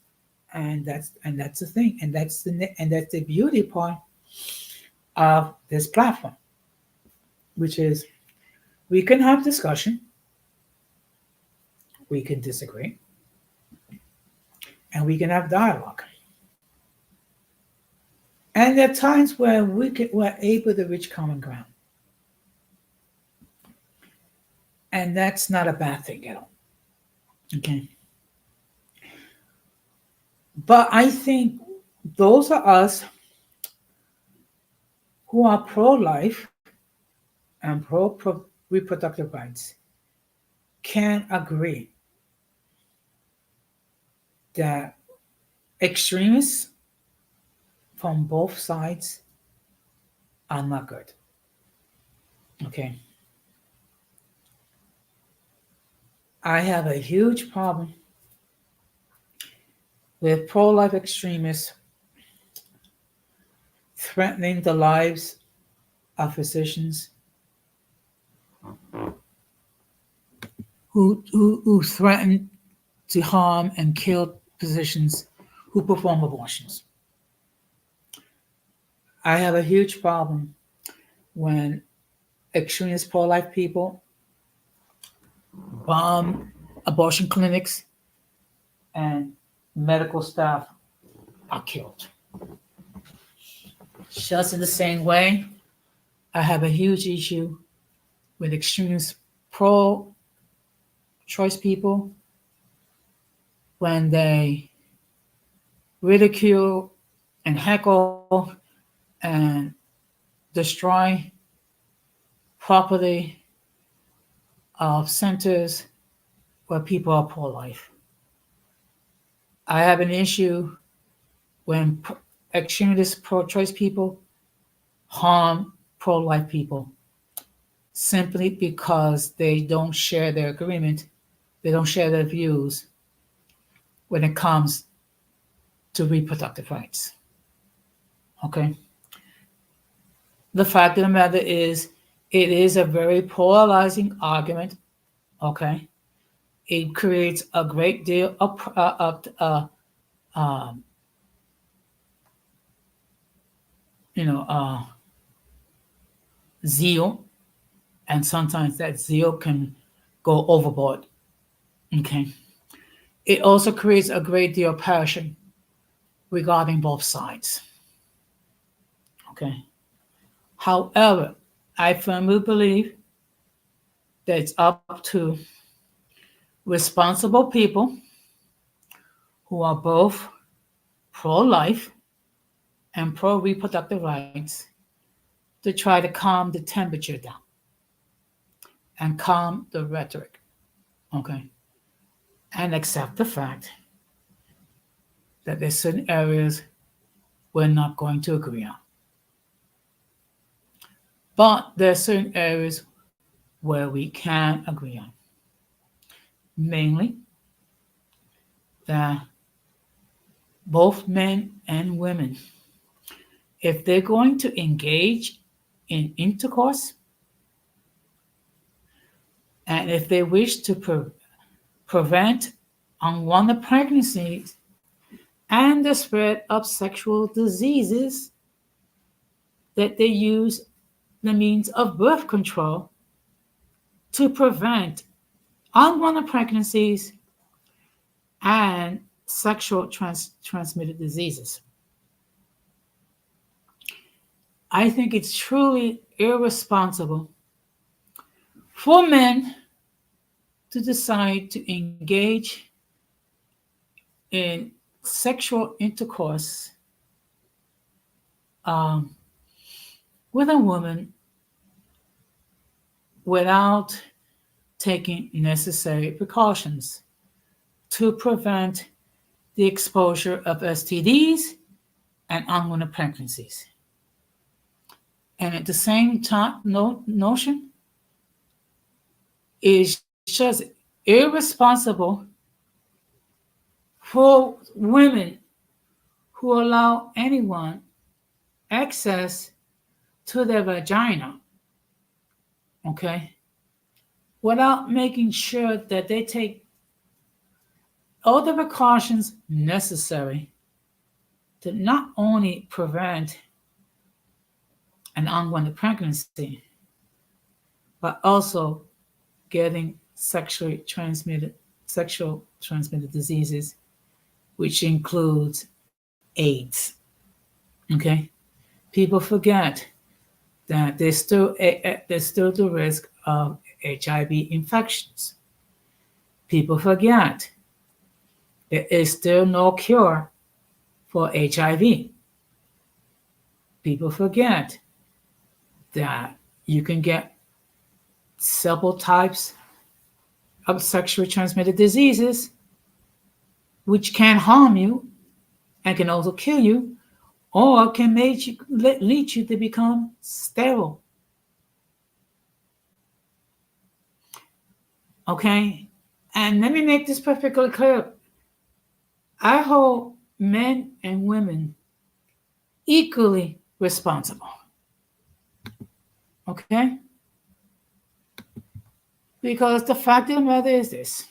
S2: and that's the thing, and that's the beauty part of this platform, which is we can have discussion, we can disagree, and we can have dialogue. And there are times where we're able to reach common ground. And that's not a bad thing at all. Okay. But I think those of us who are pro-life and pro-reproductive rights can agree that extremists from both sides are not good. Okay. I have a huge problem with pro-life extremists threatening the lives of physicians who threaten to harm and kill physicians who perform abortions. I have a huge problem when extremist pro-life people bomb abortion clinics and medical staff are killed. Just in the same way, I have a huge issue with extremist pro-choice people when they ridicule and heckle and destroy property of centers where people are pro-life. I have an issue when extremist pro-choice people harm pro-life people simply because they don't share their agreement, they don't share their views when it comes to reproductive rights. Okay? The fact of the matter is, it is a very polarizing argument. Okay? It creates a great deal of um, zeal, and sometimes that zeal can go overboard. Okay. It also creates a great deal of passion regarding both sides. Okay. However, I firmly believe that it's up to responsible people who are both pro-life and pro-reproductive rights to try to calm the temperature down and calm the rhetoric. Okay. And accept the fact that there's certain areas we're not going to agree on. But there are certain areas where we can agree on. Mainly that both men and women, if they're going to engage in intercourse, and if they wish to prevent unwanted pregnancies and the spread of sexual diseases, that they use the means of birth control to prevent unwanted pregnancies and sexual transmitted diseases. I think it's truly irresponsible for men to decide to engage in sexual intercourse um, with a woman without taking necessary precautions to prevent the exposure of STDs and unwanted pregnancies. And at the same time, notion is just irresponsible for women who allow anyone access to their vagina, okay, without making sure that they take all the precautions necessary to not only prevent an unwanted pregnancy, but also getting sexual transmitted diseases, which includes AIDS. Okay, people forget that there's still the risk of HIV infections. People forget there is still no cure for HIV. People forget that you can get several types of sexually transmitted diseases which can harm you and can also kill you, or can lead you to become sterile. Okay? And let me make this perfectly clear. I hold men and women equally responsible. Okay? Because the fact of the matter is this: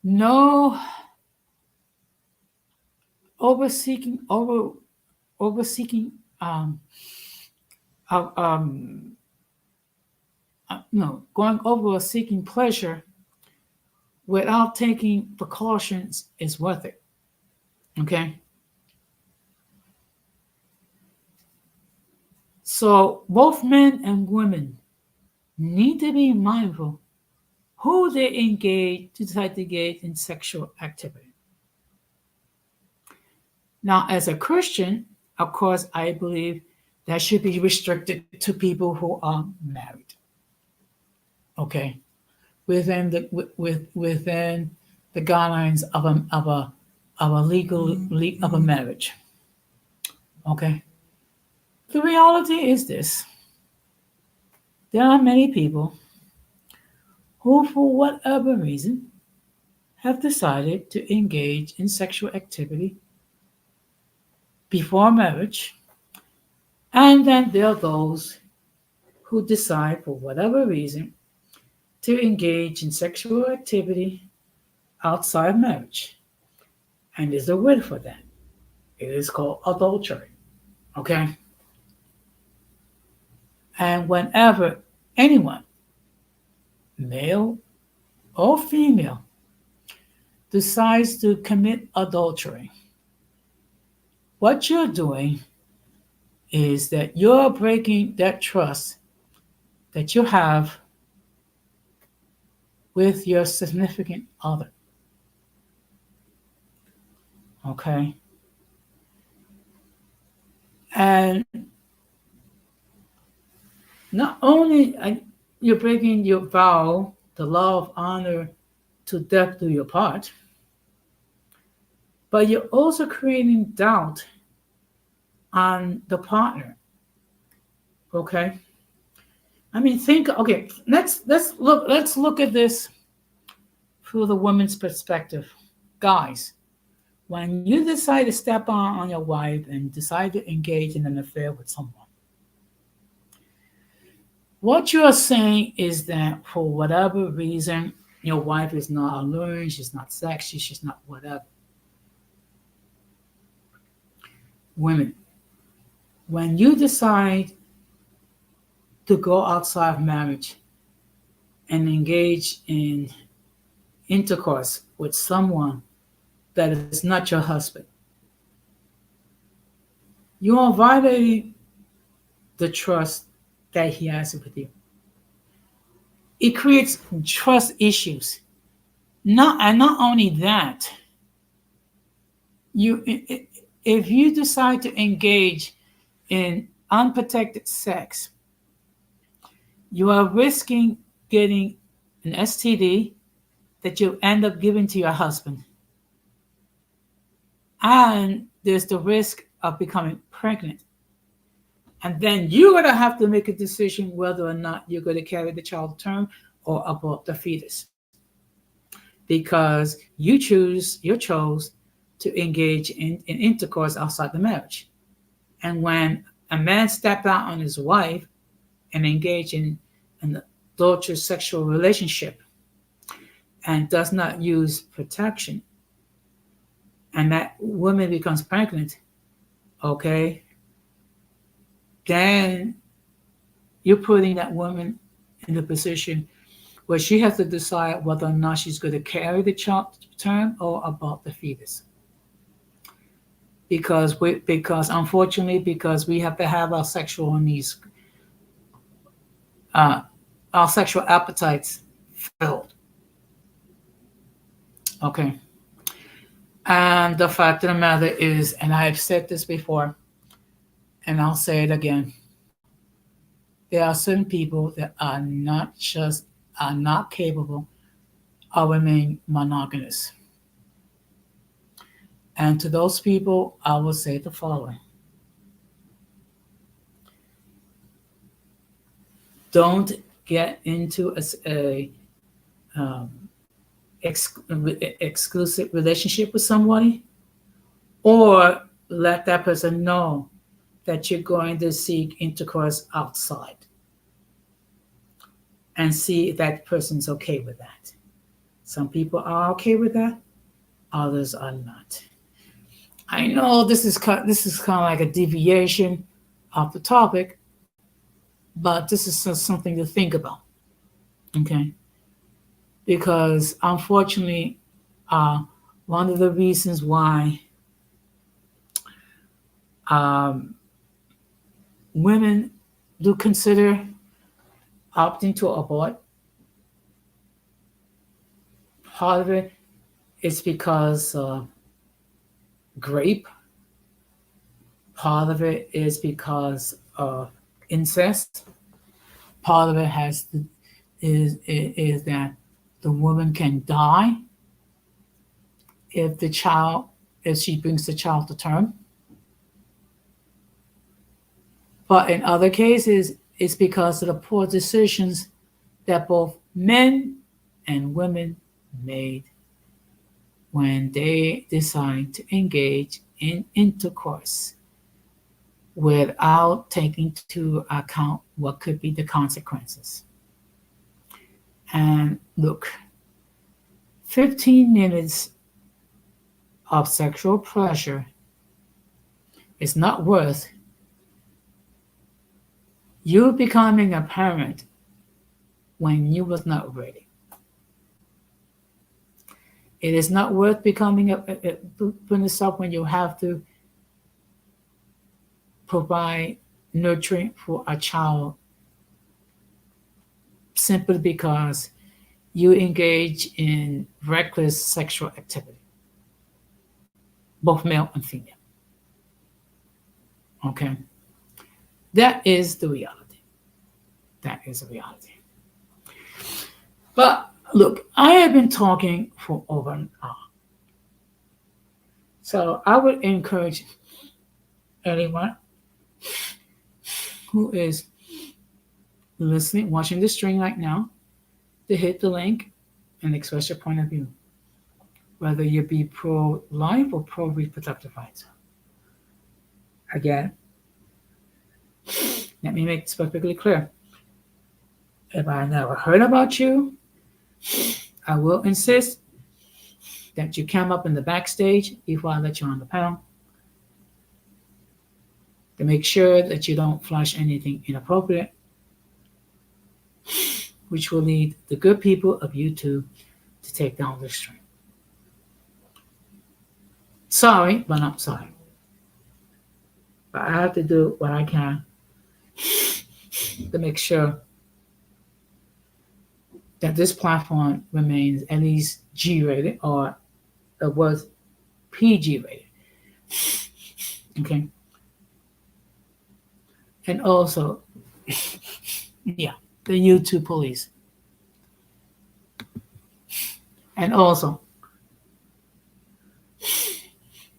S2: no overseeking overseeking uh, um no going over or seeking pleasure without taking precautions is worth it. Okay. So both men and women need to be mindful who they engage to decide to engage in sexual activity. Now, as a Christian, of course, I believe that should be restricted to people who are married. Okay, within the guidelines of a of a marriage. Okay, the reality is this: there are many people who, for whatever reason, have decided to engage in sexual activity before marriage, and then there are those who decide, for whatever reason, to engage in sexual activity outside marriage. And there's a word for that. It is called adultery. Okay? And whenever anyone, male or female, decides to commit adultery, what you're doing is that you're breaking that trust that you have with your significant other. Okay? And not only you're breaking your vow, the law of honor to death do your part, but you're also creating doubt on the partner. Okay? I mean, think. Okay, let's look at this through the woman's perspective. Guys, when you decide to step on your wife and decide to engage in an affair with someone, what you are saying is that for whatever reason, your wife is not alluring, she's not sexy, she's not whatever. Women, when you decide to go outside of marriage and engage in intercourse with someone that is not your husband, you are violating the trust that he has with you. It creates trust issues. Not only that, you if you decide to engage in unprotected sex, you are risking getting an STD that you end up giving to your husband. And there's the risk of becoming pregnant. And then you're going to have to make a decision whether or not you're going to carry the child to term or abort the fetus. Because you chose to engage in intercourse outside the marriage. And when a man steps out on his wife and engage in an adulterous sexual relationship and does not use protection, and that woman becomes pregnant, okay, then you're putting that woman in a position where she has to decide whether or not she's going to carry the child to term or abort the fetus. Because unfortunately, because we have to have our sexual needs, our sexual appetites filled. Okay. And the fact of the matter is, and I've said this before, and I'll say it again, there are certain people that are not capable of remaining monogamous. And to those people, I will say the following. Don't get into a exclusive relationship with somebody, or let that person know that you're going to seek intercourse outside and see if that person's okay with that. Some people are okay with that, others are not. I know this is kind of like a deviation of the topic, but this is just something to think about. Okay, because unfortunately, uh, one of the reasons why um, women do consider opting to abort, part of it is because grape, part of it is because of incest, part of it is that the woman can die if the child if she brings the child to term. But in other cases, it's because of the poor decisions that both men and women made when they decide to engage in intercourse without taking into account what could be the consequences. And look, 15 minutes of sexual pleasure is not worth you becoming a parent when you was not ready. It is not worth becoming putting this up when you have to provide nurturing for a child simply because you engage in reckless sexual activity, both male and female. Okay, that is the reality. That is the reality. But look, I have been talking for over an hour. So I would encourage anyone who is listening, watching the stream right now, to hit the link and express your point of view, whether you be pro life or pro reproductive rights. Again, let me make this perfectly clear. If I never heard about you, I will insist that you come up in the backstage before I let you on the panel to make sure that you don't flash anything inappropriate, which will lead the good people of YouTube to take down the stream. Sorry, but I'm sorry. But I have to do what I can to make sure that this platform remains at least G rated or it was PG rated. Okay. And also, yeah, the YouTube police. And also,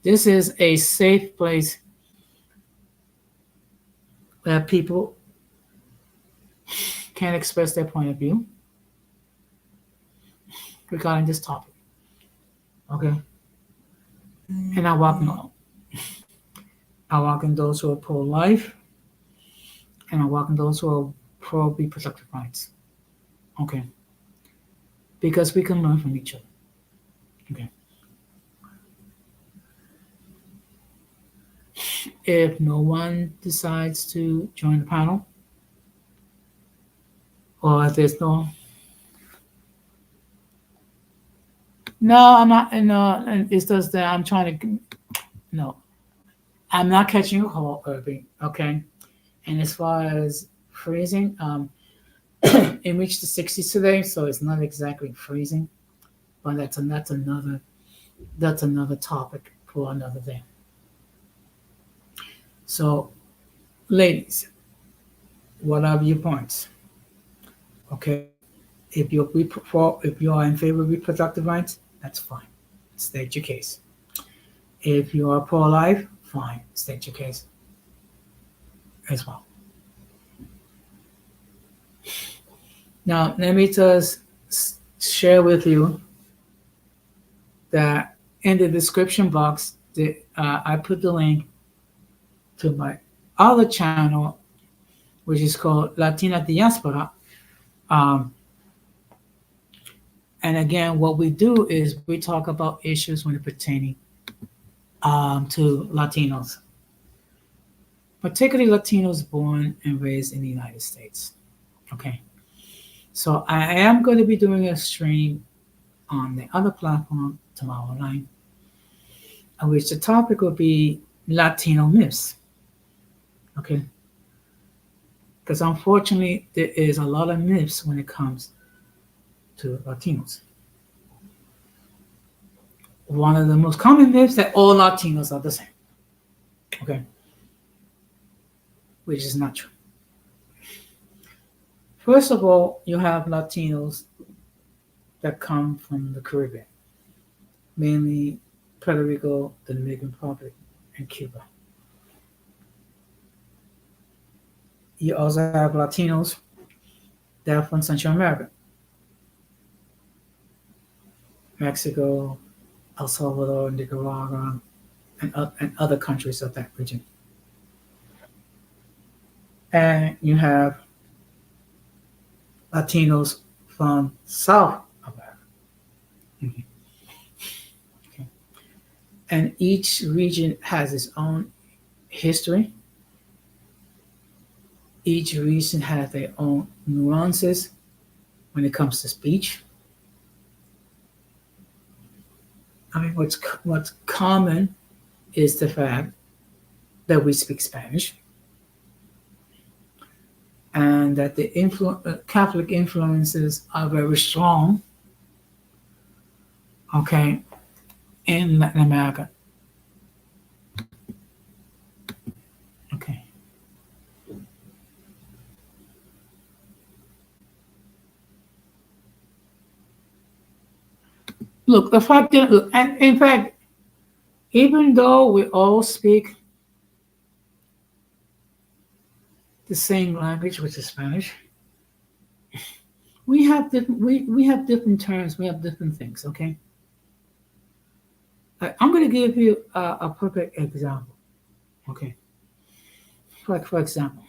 S2: this is a safe place where people can express their point of view regarding this topic. Okay? And I welcome all. I welcome those who are pro-life, and I welcome those who are pro-reproductive rights. Okay? Because we can learn from each other. Okay? If no one decides to join the panel, or if there's no, I'm not. No, it's just that I'm trying to. No, I'm not catching a cold, Irving. Okay, and as far as freezing, it reached the 60s today, so it's not exactly freezing, but that's another topic for another day. So, ladies, what are your points? Okay, if you are in favor of reproductive rights, that's fine. State your case. If you are pro-life, fine. State your case as well. Now, let me just share with you that in the description box, I put the link to my other channel, which is called Latina Diaspora. And again, what we do is we talk about issues when it pertaining to Latinos, particularly Latinos born and raised in the United States. Okay. So I am going to be doing a stream on the other platform tomorrow night, in which the topic will be Latino myths. Okay. Because unfortunately, there is a lot of myths when it comes to Latinos. One of the most common myths that all Latinos are the same. Okay. Which is not true. First of all, you have Latinos that come from the Caribbean, mainly Puerto Rico, the Dominican Republic, and Cuba. You also have Latinos that are from Central America, Mexico, El Salvador, Nicaragua, and other countries of that region. And you have Latinos from South America. Mhm. Okay. And each region has its own history. Each region has their own nuances when it comes to speech. I mean, what's common is the fact that we speak Spanish, and that the Catholic influences are very strong, okay, in Latin America. Okay. Look, the fact that, look, and in fact, even though we all speak the same language, which is Spanish, we have different terms, we have different things, okay? I'm going to give you a perfect example, okay? Like, for example,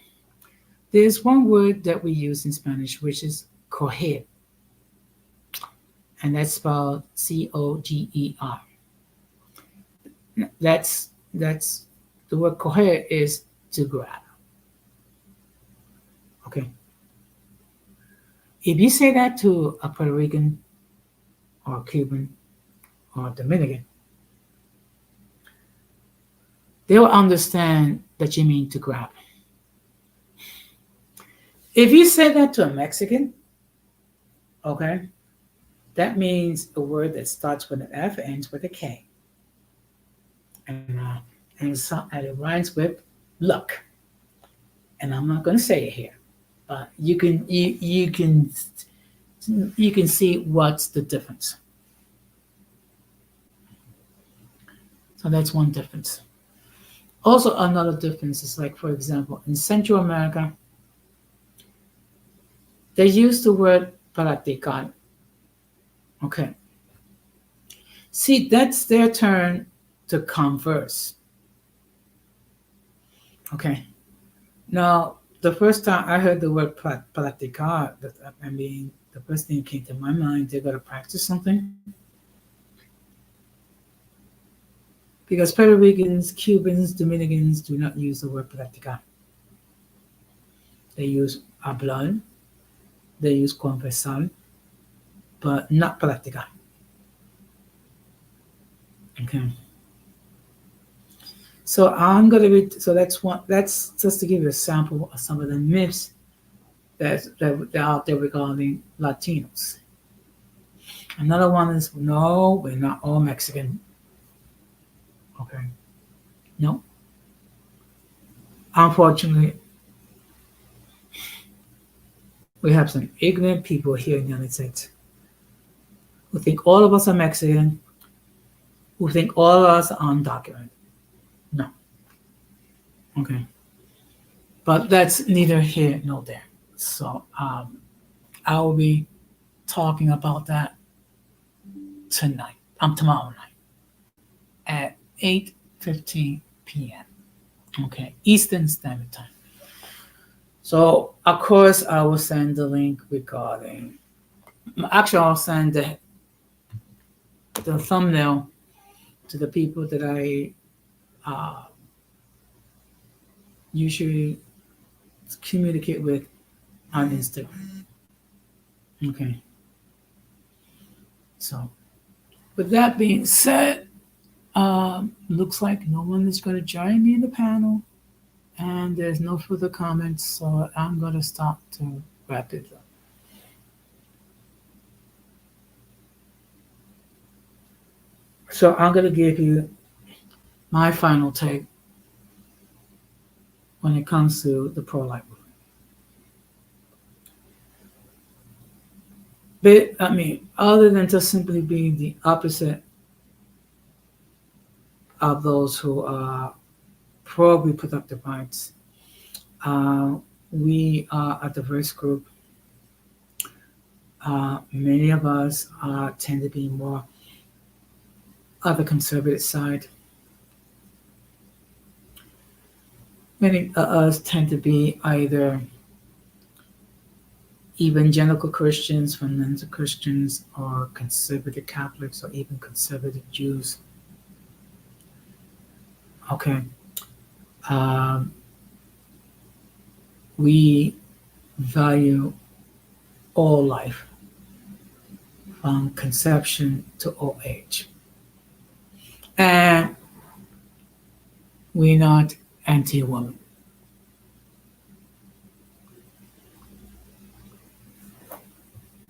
S2: there's one word that we use in Spanish, which is coger, and that's spelled Coger. That's the word coger is to grab. Okay. If you say that to a Puerto Rican or Cuban or Dominican, they will understand that you mean to grab. If you say that to a Mexican, okay, that means a word that starts with an F, ends with a K, and it rhymes with luck. And I'm not going to say it here, but you can see what's the difference. So that's one difference. Also, another difference is, like, for example, in Central America, they use the word platicar. Okay. See, that's their turn to converse. Okay. Now, the first time I heard the word platicar, I mean, the first thing that came to my mind, they're going to practice something. Because Puerto Ricans, Cubans, Dominicans do not use the word platicar. They use hablar, they use conversar, but not platicar. Okay. So I'm going to read. So that's one. That's just to give you a sample of some of the myths that are out there regarding Latinos. Another one is, no, we're not all Mexican. Okay. No. Unfortunately, we have some ignorant people here in the United States who think all of us are Mexican, who think all of us are undocumented. No. Okay. But that's neither here nor there. So I will be talking about that tonight. Tomorrow night at 8:15 p.m. Okay, Eastern Standard Time. So of course I will send the link regarding. Actually, I'll send the thumbnail to the people that I usually communicate with on Instagram. Okay. So, with that being said, looks like no one is going to join me in the panel, and there's no further comments, so I'm going to stop to wrap it up. So, I'm going to give you my final take when it comes to the pro-life movement. But I mean, other than just simply being the opposite of those who are pro reproductive rights, uh, we are a diverse group. Many of us tend to be more of the conservative side. Many of us tend to be either evangelical Christians, fundamental Christians, or conservative Catholics, or even conservative Jews. Okay. Um, we value all life from conception to old age. And we're not anti woman.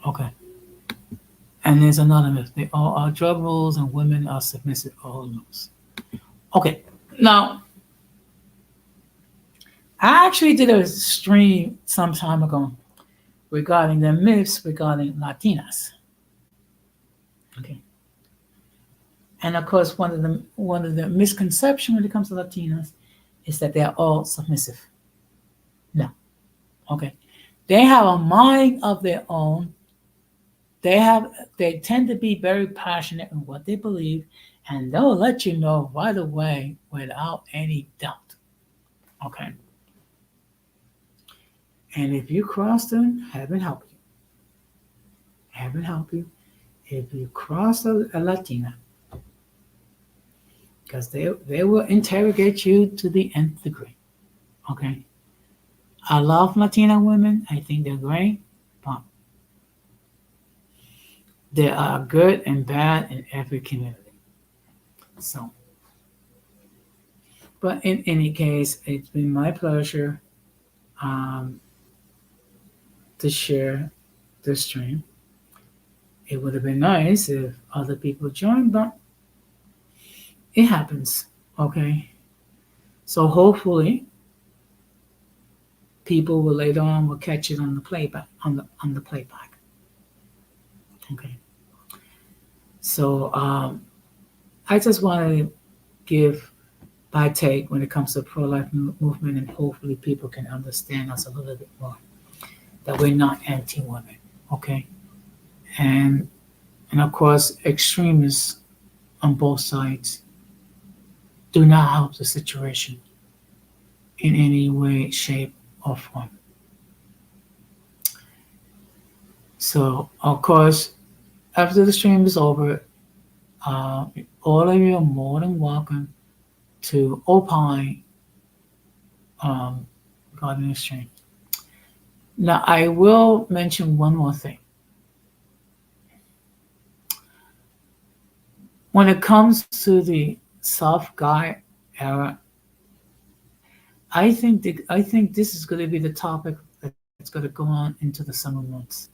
S2: Okay. And there's another myth. They all are drug rules and women are submissive all rules. Okay. Now, I actually did a stream some time ago regarding the myths regarding Latinas. Okay. And of course, one of the misconceptions when it comes to Latinas is that they're all submissive. No. Okay. They have a mind of their own. They tend to be very passionate in what they believe, and they'll let you know right away without any doubt. Okay. And if you cross them, heaven help you. Heaven help you if you cross a Latina, because they will interrogate you to the nth degree. Okay. I love Latina women. I think they're great, but there are good and bad in every community. So, but in any case, it's been my pleasure um, to share this stream. It would have been nice if other people joined, but it happens. Okay. So hopefully people will later on will catch it on the playback on the playback. Okay. So I just want to give my take when it comes to pro-life movement, and hopefully people can understand us a little bit more. That we're not anti-women. Okay. And of course, extremists on both sides do not help the situation in any way, shape, or form. So, of course, after the stream is over, all of you are more than welcome to opine regarding the stream. Now, I will mention one more thing. When it comes to the soft guy era, I think this is going to be the topic that's going to go on into the summer months.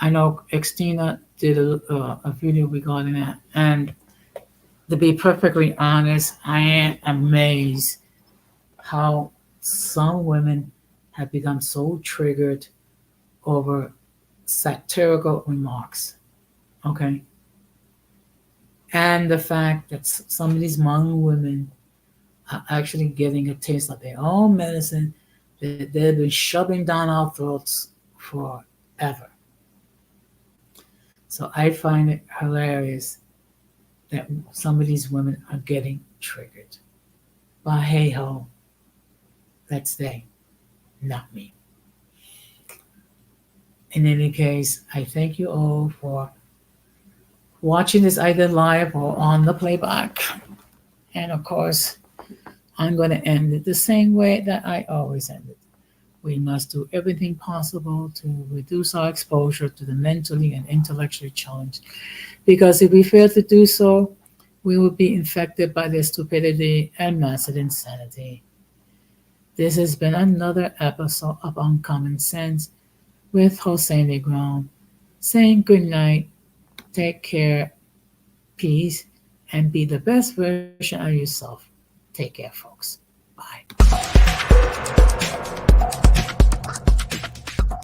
S2: I know Xtina did a video regarding that, and to be perfectly honest, I am amazed how some women have become so triggered over satirical remarks. Okay. And the fact that some of these Hmong women are actually getting a taste of their own medicine that they've been shoving down our throats forever. So I find it hilarious that some of these women are getting triggered. But hey ho, that's they, not me. In any case, I thank you all for watching this either live or on the playback. And of course, I'm going to end it the same way that I always end it. We must do everything possible to reduce our exposure to the mentally and intellectually challenged. Because if we fail to do so, we will be infected by their stupidity and massive insanity. This has been another episode of Uncommon Sense with Jose Negron, saying good night, take care, peace, and be the best version of yourself. Take care, folks. Bye.